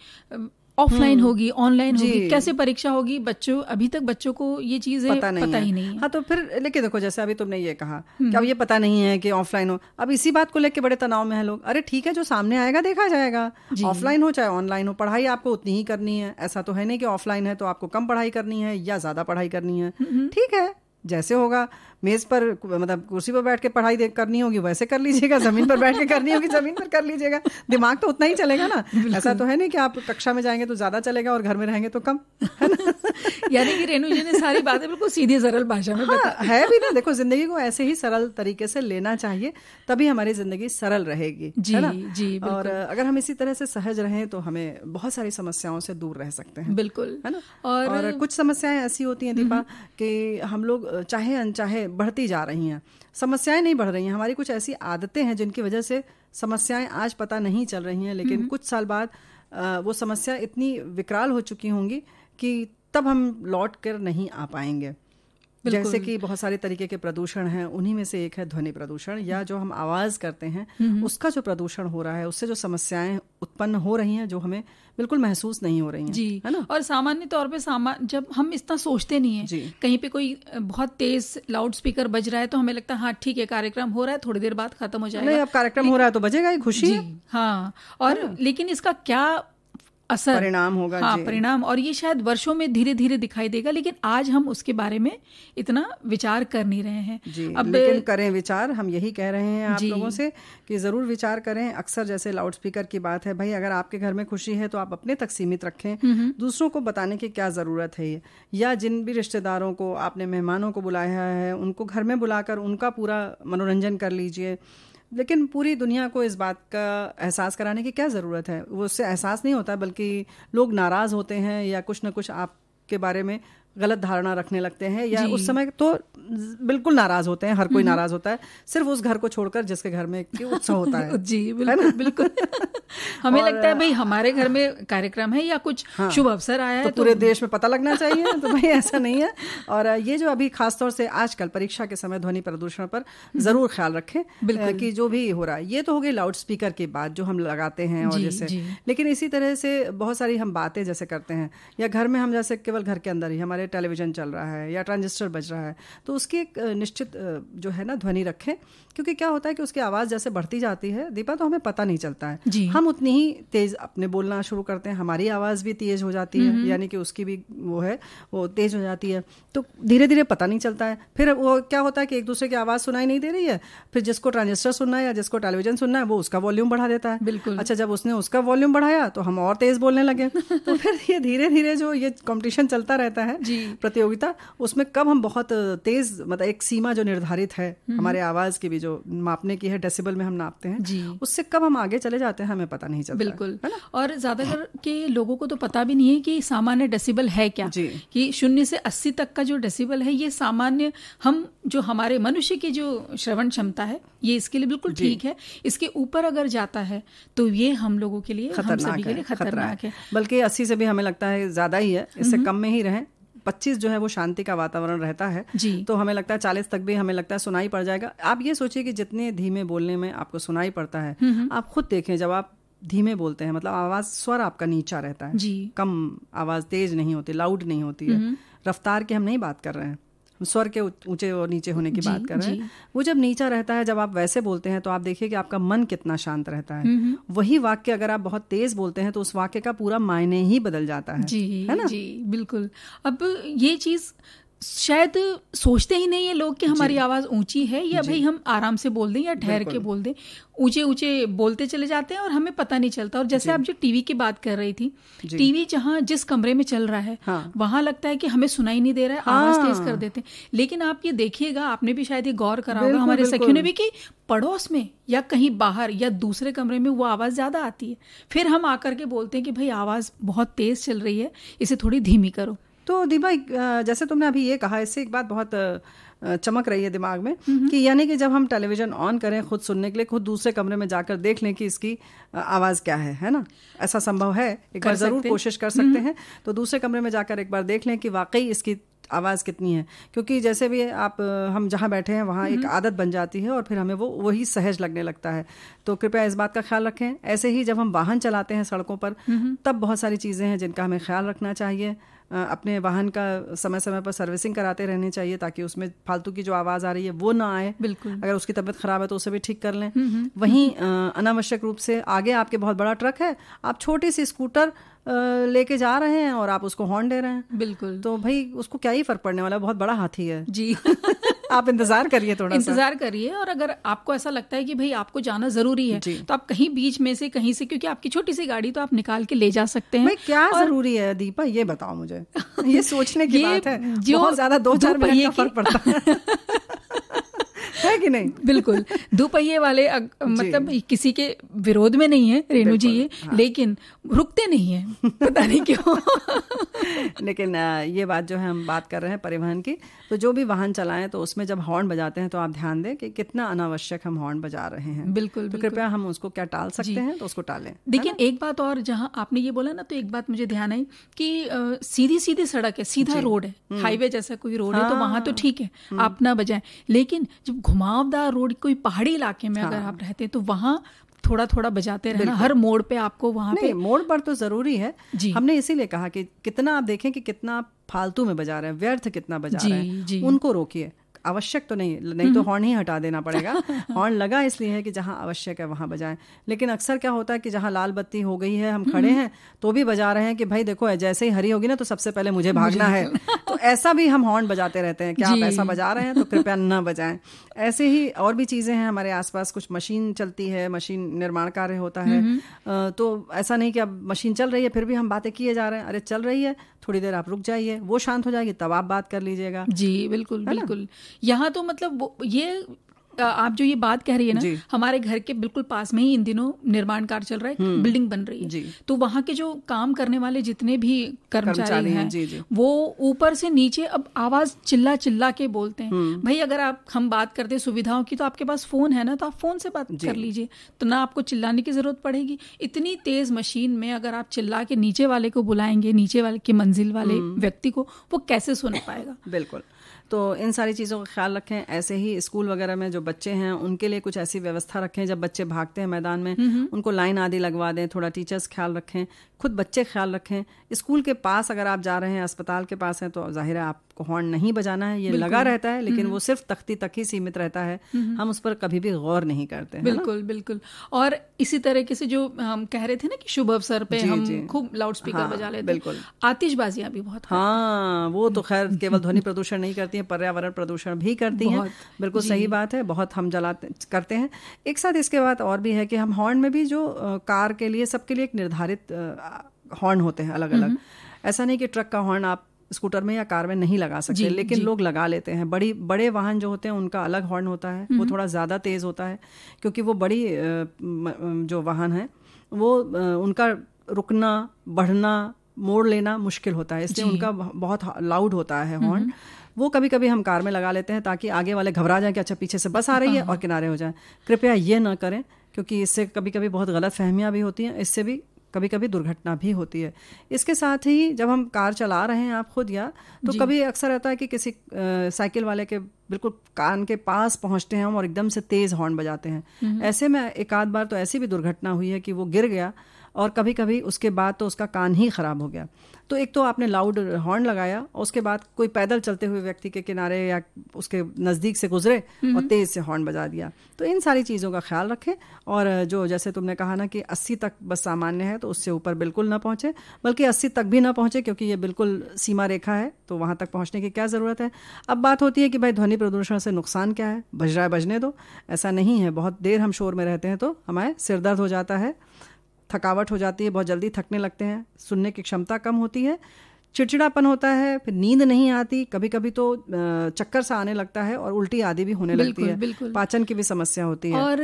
[SPEAKER 2] ऑफलाइन होगी, ऑनलाइन होगी, कैसे परीक्षा होगी, बच्चों अभी तक बच्चों को ये चीजें पता ही नहीं है।
[SPEAKER 3] हाँ, तो फिर लेकिन देखो, जैसे अभी तुमने ये कहा कि अब ये पता नहीं है कि ऑफलाइन हो, अब इसी बात को लेके बड़े तनाव में है लोग। अरे ठीक है, जो सामने आएगा देखा जाएगा, ऑफलाइन हो चाहे ऑनलाइन हो, पढ़ाई आपको उतनी ही करनी है। ऐसा तो है नहीं कि ऑफलाइन है तो आपको कम पढ़ाई करनी है या ज्यादा पढ़ाई करनी है। ठीक है, जैसे होगा, मेज पर मतलब कुर्सी पर बैठ के पढ़ाई करनी होगी वैसे कर लीजिएगा, जमीन पर बैठ के करनी होगी जमीन पर कर लीजिएगा, दिमाग तो उतना ही चलेगा ना। ऐसा तो है नहीं कि आप कक्षा में जाएंगे तो ज्यादा चलेगा और घर में रहेंगे तो कम, है ना।
[SPEAKER 2] यानी कि रेणु जी ने सारी बातें बिल्कुल सीधी सरल भाषा में बताई।
[SPEAKER 3] है भी ना। देखो, जिंदगी को ऐसे ही सरल तरीके से लेना चाहिए, तभी हमारी जिंदगी सरल रहेगी, है ना।
[SPEAKER 2] जी,
[SPEAKER 3] और अगर हम इसी तरह से सहज रहें तो हमें बहुत सारी समस्याओं से दूर रह सकते हैं।
[SPEAKER 2] बिल्कुल,
[SPEAKER 3] है ना। और कुछ समस्याएं ऐसी होती हैं दीपा कि हम लोग चाहे अनचाहे बढ़ती जा रही हैं। समस्याएं नहीं बढ़ रही हैं, हमारी कुछ ऐसी आदतें हैं जिनकी वजह से समस्याएं आज पता नहीं चल रही हैं, लेकिन कुछ साल बाद वो समस्या इतनी विकराल हो चुकी होंगी कि तब हम लौट कर नहीं आ पाएंगे। जैसे कि बहुत सारे तरीके के प्रदूषण हैं, उन्हीं में से एक है ध्वनि प्रदूषण, या जो हम आवाज करते हैं उसका जो प्रदूषण हो रहा है, उससे जो समस्याएं उत्पन्न हो रही हैं जो हमें बिल्कुल महसूस नहीं हो रही हैं,
[SPEAKER 2] जी, है ना। और सामान्य तौर पे जब हम इतना सोचते नहीं है, कहीं पे कोई बहुत तेज लाउड स्पीकर बज रहा है तो हमें लगता है हाँ ठीक है, कार्यक्रम हो रहा है, थोड़ी देर बाद खत्म हो जाएगा।
[SPEAKER 3] नहीं, अब कार्यक्रम हो रहा है तो बजेगा ही, खुशी है।
[SPEAKER 2] हाँ, और लेकिन इसका क्या असर,
[SPEAKER 3] परिणाम होगा।
[SPEAKER 2] हाँ, परिणाम, और ये शायद वर्षों में धीरे धीरे दिखाई देगा, लेकिन आज हम उसके बारे में इतना विचार कर नहीं रहे हैं।
[SPEAKER 3] अब लेकिन करें विचार, हम यही कह रहे हैं आप लोगों से कि जरूर विचार करें। अक्सर जैसे लाउड स्पीकर की बात है, भाई अगर आपके घर में खुशी है तो आप अपने तक सीमित रखें, दूसरों को बताने की क्या जरूरत है। या जिन भी रिश्तेदारों को आपने मेहमानों को बुलाया है, उनको घर में बुलाकर उनका पूरा मनोरंजन कर लीजिए। लेकिन पूरी दुनिया को इस बात का एहसास कराने की क्या ज़रूरत है। वो उससे एहसास नहीं होता, बल्कि लोग नाराज़ होते हैं या कुछ न कुछ आपके बारे में गलत धारणा रखने लगते हैं, या उस समय तो बिल्कुल नाराज होते हैं। हर कोई नाराज होता है, सिर्फ उस घर को छोड़कर जिसके घर में उत्सव होता है।
[SPEAKER 2] जी बिल्कुल, बिल्कुल। हमें लगता है भाई हमारे घर में कार्यक्रम है या कुछ शुभ अवसर आया है
[SPEAKER 3] तो पूरे देश में पता लगना चाहिए, तो भाई ऐसा नहीं है। और ये जो अभी खासतौर से आजकल परीक्षा के समय ध्वनि प्रदूषण पर जरूर ख्याल रखें कि जो भी हो रहा है, ये तो हो गई लाउड स्पीकर की बात जो हम लगाते हैं और जैसे, लेकिन इसी तरह से बहुत सारी हम बातें जैसे करते हैं, या घर में हम जैसे केवल घर के अंदर ही हमारे हमारे टेलीविजन चल रहा है या ट्रांजिस्टर बज रहा है, तो उसकी एक निश्चित जो है ना ध्वनि रखें, क्योंकि क्या होता है कि उसकी आवाज़ जैसे बढ़ती जाती है दीपा, तो हमें पता नहीं चलता है, हम उतनी ही तेज अपने बोलना शुरू करते हैं, हमारी आवाज़ भी तेज हो जाती है, यानी कि उसकी भी वो तेज हो जाती है, तो धीरे धीरे पता नहीं चलता है। फिर वो क्या होता है कि एक दूसरे की आवाज़ सुनाई नहीं दे रही है, फिर जिसको ट्रांजिस्टर सुनना है या जिसको टेलीविजन सुनना है वो उसका वॉल्यूम बढ़ा देता है।
[SPEAKER 2] बिल्कुल।
[SPEAKER 3] अच्छा, जब उसने उसका वॉल्यूम बढ़ाया तो हम और तेज बोलने लगे। तो फिर ये धीरे धीरे जो ये कंपटीशन चलता रहता है, प्रतियोगिता, उसमें कब हम बहुत तेज, मतलब एक सीमा जो निर्धारित है हमारे आवाज की भी जो मापने की है, डेसिबल में हम नापते हैं, उससे कब हम आगे चले जाते हैं हमें पता नहीं चलता।
[SPEAKER 2] बिल्कुल। और ज्यादातर के लोगों को तो पता भी नहीं है कि सामान्य डेसिबल है क्या, कि 0 से 80 तक का जो डेसिबल है ये सामान्य, हम जो हमारे मनुष्य की जो श्रवण क्षमता है ये इसके लिए बिल्कुल ठीक है। इसके ऊपर अगर जाता है तो ये हम लोगों के लिए, हम सभी के लिए खतरनाक है।
[SPEAKER 3] बल्कि 80 से भी हमें लगता है ज्यादा ही है, इससे कम में ही रहें। 25 जो है वो शांति का वातावरण रहता है, तो हमें लगता है 40 तक भी हमें लगता है सुनाई पड़ जाएगा। आप ये सोचिए कि जितने धीमे बोलने में आपको सुनाई पड़ता है, आप खुद देखें जब आप धीमे बोलते हैं, मतलब आवाज, स्वर आपका नीचा रहता है, कम आवाज, तेज नहीं होती, लाउड नहीं होती है। रफ्तार की हम नहीं बात कर रहे हैं, स्वर के ऊंचे और नीचे होने की बात कर रहे हैं। वो जब नीचा रहता है, जब आप वैसे बोलते हैं तो आप देखिए कि आपका मन कितना शांत रहता है। वही वाक्य अगर आप बहुत तेज बोलते हैं तो उस वाक्य का पूरा मायने ही बदल जाता है, है ना?
[SPEAKER 2] जी बिल्कुल। अब ये चीज शायद सोचते ही नहीं है लोग कि हमारी आवाज ऊंची है या भाई हम आराम से बोल दें या ठहर के बोल दें, ऊंचे ऊंचे बोलते चले जाते हैं और हमें पता नहीं चलता। और जैसे आप जो टीवी की बात कर रही थी, टीवी जहाँ जिस कमरे में चल रहा है, वहां लगता है कि हमें सुनाई नहीं दे रहा है, आवाज तेज कर देते हैं। लेकिन आप ये देखिएगा, आपने भी शायद ये गौर करा होगा, हमारे सखियों ने भी, कि पड़ोस में या कहीं बाहर या दूसरे कमरे में वो आवाज ज्यादा आती है, फिर हम आकर के बोलते हैं कि भाई आवाज बहुत तेज चल रही है, इसे थोड़ी धीमी करो।
[SPEAKER 3] तो दीपा, जैसे तुमने अभी ये कहा, इससे एक बात बहुत चमक रही है दिमाग में, कि यानी कि जब हम टेलीविजन ऑन करें खुद सुनने के लिए, खुद दूसरे कमरे में जाकर देख लें कि इसकी आवाज़ क्या है ना? ऐसा संभव है? एक बार ज़रूर कोशिश कर सकते हैं। तो दूसरे कमरे में जाकर एक बार देख लें कि वाकई इसकी आवाज़ कितनी है, क्योंकि जैसे भी हम जहाँ बैठे हैं वहाँ एक आदत बन जाती है और फिर हमें वही सहज लगने लगता है। तो कृपया इस बात का ख्याल रखें। ऐसे ही जब हम वाहन चलाते हैं सड़कों पर, तब बहुत सारी चीज़ें हैं जिनका हमें ख्याल रखना चाहिए। अपने वाहन का समय समय पर सर्विसिंग कराते रहनी चाहिए, ताकि उसमें फालतू की जो आवाज़ आ रही है वो ना आए।
[SPEAKER 2] बिल्कुल।
[SPEAKER 3] अगर उसकी तबीयत खराब है तो उसे भी ठीक कर लें। वहीं अनावश्यक रूप से आगे आपके बहुत बड़ा ट्रक है, आप छोटी सी स्कूटर लेके जा रहे हैं और आप उसको हॉर्न दे रहे हैं,
[SPEAKER 2] बिल्कुल,
[SPEAKER 3] तो भाई उसको क्या ही फर्क पड़ने वाला है, बहुत बड़ा हाथी है
[SPEAKER 2] जी।
[SPEAKER 3] आप इंतजार करिए, थोड़ा
[SPEAKER 2] इंतजार करिए। और अगर आपको ऐसा लगता है कि भाई आपको जाना जरूरी है, तो आप कहीं बीच में से कहीं से, क्योंकि आपकी छोटी सी गाड़ी तो आप निकाल के ले जा सकते हैं।
[SPEAKER 3] भाई क्या जरूरी है दीपा, ये बताओ मुझे। ये सोचने की बात है, बहुत ज्यादा 2-4 मिनट का फर्क पड़ता है है कि नहीं?
[SPEAKER 2] बिल्कुल। दोपहिए वाले मतलब किसी के विरोध में नहीं है रेणु जी ये, लेकिन रुकते नहीं है, पता नहीं क्यों।
[SPEAKER 3] लेकिन ये बात जो है हम बात कर रहे हैं परिवहन की, तो जो भी वाहन चलाएं तो उसमें जब हॉर्न बजाते हैं तो आप ध्यान दें कि कितना अनावश्यक हम हॉर्न बजा रहे हैं।
[SPEAKER 2] बिल्कुल।
[SPEAKER 3] तो कृपया हम उसको क्या टाल सकते हैं तो उसको टालें।
[SPEAKER 2] लेकिन एक बात और, जहां आपने ये बोला ना, तो एक बात मुझे ध्यान आई कि सीधी सीधी सड़क है, सीधा रोड है, हाईवे जैसा कोई रोड है, तो वहां तो ठीक है आप ना बजाएं। लेकिन जब घुमावदार रोड, कोई पहाड़ी इलाके में अगर आप रहते हैं, तो वहां थोड़ा थोड़ा बजाते रहना, हर मोड़ पे आपको वहां पे।
[SPEAKER 3] मोड़ पर तो जरूरी है जी। हमने इसीलिए कहा कि कितना आप देखें कि कितना फालतू में बजा रहे हैं, व्यर्थ कितना बजा रहे हैं, उनको रोकिए। आवश्यक तो नहीं तो हॉर्न ही हटा देना पड़ेगा। हॉर्न लगा इसलिए है कि जहां आवश्यक है वहां बजाएं। लेकिन अक्सर क्या होता है कि जहां लाल बत्ती हो गई है, हम खड़े हैं तो भी बजा रहे हैं कि भाई देखो जैसे ही हरी होगी ना तो सबसे पहले मुझे भागना है। तो ऐसा भी हम हॉर्न बजाते रहते हैं। क्या आप ऐसा बजा रहे हैं? तो कृपया न बजाएं। ऐसे ही और भी चीजें हैं हमारे आसपास, कुछ मशीन चलती है, मशीन निर्माण कार्य होता है, तो ऐसा नहीं कि अब मशीन चल रही है फिर भी हम बातें किए जा रहे हैं। अरे चल रही है, थोड़ी देर आप रुक जाइए, वो शांत हो जाएगी, तब आप बात कर लीजिएगा।
[SPEAKER 2] जी बिल्कुल बिल्कुल। यहाँ तो मतलब ये आप जो ये बात कह रही है ना, हमारे घर के बिल्कुल पास में ही इन दिनों निर्माण कार्य चल रहा है, बिल्डिंग बन रही है। तो वहाँ के जो काम करने वाले जितने भी कर्मचारी हैं, वो ऊपर से नीचे अब आवाज चिल्ला चिल्ला के बोलते हैं। भाई अगर हम बात करते हैं सुविधाओं की, तो आपके पास फोन है ना, तो आप फोन से बात कर लीजिए, तो ना आपको चिल्लाने की जरूरत पड़ेगी। इतनी तेज मशीन में अगर आप चिल्ला के नीचे वाले को बुलाएंगे, नीचे वाले की मंजिल वाले व्यक्ति को, वो कैसे सुन पाएगा?
[SPEAKER 3] बिल्कुल। तो इन सारी चीज़ों का ख्याल रखें। ऐसे ही स्कूल वगैरह में जो बच्चे हैं उनके लिए कुछ ऐसी व्यवस्था रखें, जब बच्चे भागते हैं मैदान में उनको लाइन आदि लगवा दें। थोड़ा टीचर्स ख्याल रखें, खुद बच्चे ख्याल रखें। स्कूल के पास अगर आप जा रहे हैं, अस्पताल के पास हैं, तो जाहिर है आपको हॉर्न नहीं बजाना है। ये लगा रहता है लेकिन वो सिर्फ तख्ती तक ही सीमित रहता है, हम उस पर कभी भी गौर नहीं करते हैं।
[SPEAKER 2] बिल्कुल बिल्कुल। और इसी तरीके से जो हम कह रहे थे ना कि शुभ अवसर पे हम खूब लाउड स्पीकर बजा लेते हैं,
[SPEAKER 3] बिल्कुल।
[SPEAKER 2] आतिशबाजियां भी बहुत,
[SPEAKER 3] हाँ, वो तो खैर केवल ध्वनि प्रदूषण नहीं करती हैं, पर्यावरण प्रदूषण भी करती हैं। बिल्कुल सही बात है, बहुत हम करते हैं। एक साथ इसके बाद और भी है कि हम हॉर्न में भी जो कार के लिए सबके लिए एक निर्धारित हॉर्न होते हैं अलग अलग। ऐसा नहीं कि ट्रक का हॉर्न आप स्कूटर में या कार में नहीं लगा सकते, लेकिन लोग लगा लेते हैं। बड़े वाहन जो होते हैं उनका अलग हॉर्न होता है, वो थोड़ा ज़्यादा तेज़ होता है क्योंकि वो बड़ी जो वाहन है वो उनका रुकना, बढ़ना, मोड़ लेना मुश्किल होता है, इसलिए उनका बहुत लाउड होता है हॉर्न। वो कभी कभी हम कार में लगा लेते हैं ताकि आगे वाले घबरा जाएं कि अच्छा पीछे से बस आ रही है और किनारे हो जाएं। कृपया ये ना करें क्योंकि इससे कभी कभी बहुत गलत फहमियाँ भी होती हैं, इससे भी कभी कभी दुर्घटना भी होती है। इसके साथ ही जब हम कार चला रहे हैं आप खुद या तो कभी अक्सर रहता है कि किसी साइकिल वाले के बिल्कुल कान के पास पहुंचते हैं हम और एकदम से तेज हॉर्न बजाते हैं। ऐसे में एक आध बार तो ऐसी भी दुर्घटना हुई है कि वो गिर गया और कभी कभी उसके बाद तो उसका कान ही खराब हो गया। तो एक तो आपने लाउड हॉर्न लगाया और उसके बाद कोई पैदल चलते हुए व्यक्ति के किनारे या उसके नज़दीक से गुजरे और तेज़ से हॉर्न बजा दिया। तो इन सारी चीज़ों का ख्याल रखें। और जो जैसे तुमने कहा ना कि 80 तक बस सामान्य है, तो उससे ऊपर बिल्कुल ना पहुँचे, बल्कि 80 तक भी ना पहुँचे क्योंकि ये बिल्कुल सीमा रेखा है, तो वहाँ तक पहुँचने की क्या ज़रूरत है। अब बात होती है कि भाई ध्वनि प्रदूषण से नुकसान क्या है, बज रहा है बजने दो। ऐसा नहीं है, बहुत देर हम शोर में रहते हैं तो हमारे सिर दर्द हो जाता है, थकावट हो जाती है, बहुत जल्दी थकने लगते हैं, सुनने की क्षमता कम होती है, चिड़चिड़ापन होता है, फिर नींद नहीं आती, कभी कभी तो चक्कर सा आने लगता है और उल्टी आदि भी होने लगती है, पाचन की भी समस्या होती है।
[SPEAKER 2] और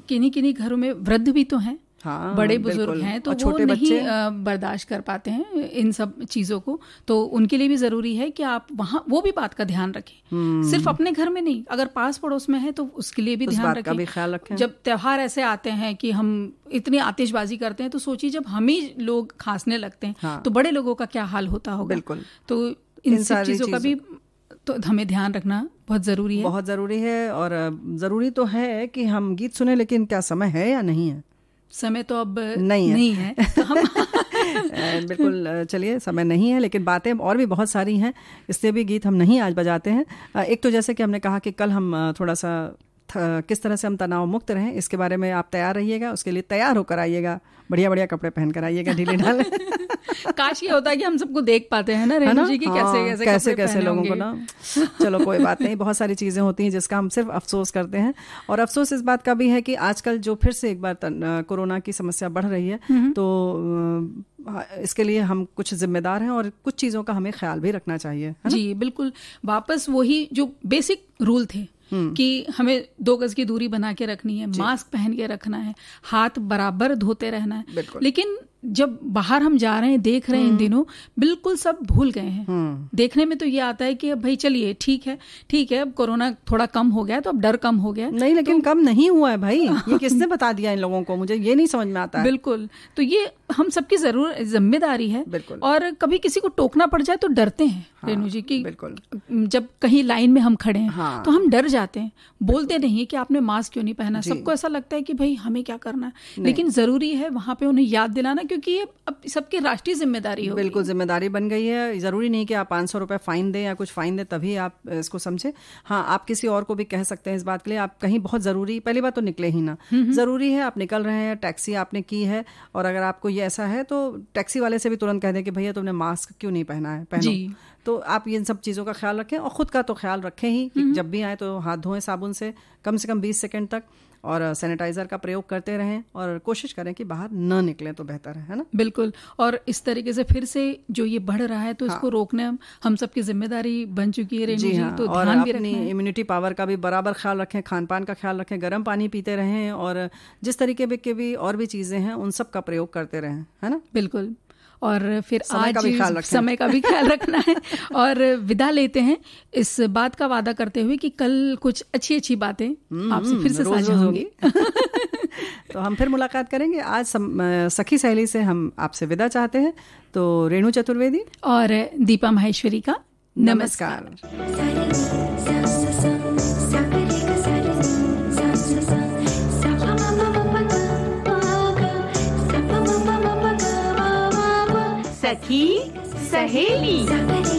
[SPEAKER 2] किन्हीं घरों में वृद्ध भी तो हैं,
[SPEAKER 3] हाँ,
[SPEAKER 2] बड़े बुजुर्ग हैं, तो वो नहीं बर्दाश्त कर पाते हैं इन सब चीज़ों को, तो उनके लिए भी ज़रूरी है कि आप वहाँ वो भी बात का ध्यान रखें। सिर्फ अपने घर में नहीं, अगर पास पड़ोस में है तो उसके लिए भी ध्यान रखें,
[SPEAKER 3] भी ख्याल रखें।
[SPEAKER 2] जब त्योहार ऐसे आते हैं कि हम इतनी आतिशबाजी करते हैं, तो सोचिए जब हम ही लोग खांसने लगते हैं, हाँ, तो बड़े लोगों का क्या हाल होता होगा।
[SPEAKER 3] बिल्कुल।
[SPEAKER 2] तो इन सब चीज़ों का भी तो हमें ध्यान रखना बहुत ज़रूरी है,
[SPEAKER 3] बहुत ज़रूरी है। और ज़रूरी तो है कि हम गीत सुने, लेकिन क्या समय है या नहीं है?
[SPEAKER 2] समय तो अब नहीं है तो हम
[SPEAKER 3] बिल्कुल, चलिए समय नहीं है, लेकिन बातें और भी बहुत सारी हैं, इसलिए भी गीत हम नहीं आज बजाते हैं। एक तो जैसे कि हमने कहा कि कल हम थोड़ा सा किस तरह से हम तनाव मुक्त रहें, इसके बारे में आप तैयार रहिएगा, उसके लिए तैयार होकर आइएगा, बढ़िया बढ़िया कपड़े पहन कर आइएगा, ढीले ढाले।
[SPEAKER 2] काश ये होता है कि हम सबको देख पाते हैं ना रेणु जी की कैसे लोगों को ना।
[SPEAKER 3] चलो कोई बात नहीं, बहुत सारी चीज़ें होती हैं जिसका हम सिर्फ अफसोस करते हैं। और अफसोस इस बात का भी है कि आजकल जो फिर से एक बार कोरोना की समस्या बढ़ रही है, तो इसके लिए हम कुछ जिम्मेदार हैं और कुछ चीज़ों का हमें ख्याल भी रखना चाहिए।
[SPEAKER 2] जी बिल्कुल, वापस वही जो बेसिक रूल थे कि हमें 2 गज की दूरी बना के रखनी है, मास्क पहन के रखना है, हाथ बराबर धोते रहना है। लेकिन जब बाहर हम जा रहे हैं, देख रहे हैं इन दिनों बिल्कुल सब भूल गए हैं। देखने में तो ये आता है कि अब भाई चलिए ठीक है अब कोरोना थोड़ा कम हो गया तो अब डर कम हो गया,
[SPEAKER 3] नहीं, लेकिन कम नहीं हुआ है भाई। ये किसने बता दिया इन लोगों को, मुझे ये नहीं समझ में आता है।
[SPEAKER 2] बिल्कुल, तो ये हम सबकी जरूर जिम्मेदारी है। और कभी किसी को टोकना पड़ जाए तो डरते हैं रेणु जी की, जब कहीं लाइन में हम खड़े हैं तो हम डर जाते हैं, बोलते नहीं है कि आपने मास्क क्यों नहीं पहना। सबको ऐसा लगता है कि भाई हमें क्या करना है, लेकिन जरूरी है वहां पे उन्हें याद दिलाना, क्योंकि ये अब सबकी राष्ट्रीय जिम्मेदारी हो,
[SPEAKER 3] बिल्कुल जिम्मेदारी बन गई है। जरूरी नहीं कि आप 500 रुपए फाइन दें या कुछ फाइन दें तभी आप इसको समझे। हाँ, आप किसी और को भी कह सकते हैं इस बात के लिए, आप कहीं बहुत जरूरी, पहली बात तो निकले ही ना, जरूरी है, आप निकल रहे हैं, टैक्सी आपने की है, और अगर आपको ये ऐसा है तो टैक्सी वाले से भी तुरंत कह दें कि भैया तुमने मास्क क्यों नहीं पहना है, पहनो। तो आप इन सब चीज़ों का ख्याल रखें और ख़ुद का तो ख्याल रखें ही कि जब भी आए तो हाथ धोएं साबुन से कम 20 सेकंड तक, और सैनिटाइज़र का प्रयोग करते रहें और कोशिश करें कि बाहर न निकलें तो बेहतर है ना।
[SPEAKER 2] बिल्कुल, और इस तरीके से फिर से जो ये बढ़ रहा है तो इसको रोकने हम सबकी जिम्मेदारी बन चुकी है रेणु जी। तो
[SPEAKER 3] और
[SPEAKER 2] ध्यान भी
[SPEAKER 3] अपनी इम्यूनिटी पावर का भी बराबर ख्याल रखें, खान पान का ख्याल रखें, गर्म पानी पीते रहें, और जिस तरीके के भी और भी चीज़ें हैं उन सब का प्रयोग करते रहें, है ना।
[SPEAKER 2] बिल्कुल, और फिर
[SPEAKER 3] समय का
[SPEAKER 2] भी ख्याल रखना है। और विदा लेते हैं इस बात का वादा करते हुए कि कल कुछ अच्छी बातें आपसे फिर से साझा होंगी।
[SPEAKER 3] तो हम फिर मुलाकात करेंगे। आज सखी सहेली से हम आपसे विदा चाहते हैं। तो रेणु चतुर्वेदी
[SPEAKER 2] और दीपा माहेश्वरी का नमस्कार।
[SPEAKER 5] सहेली।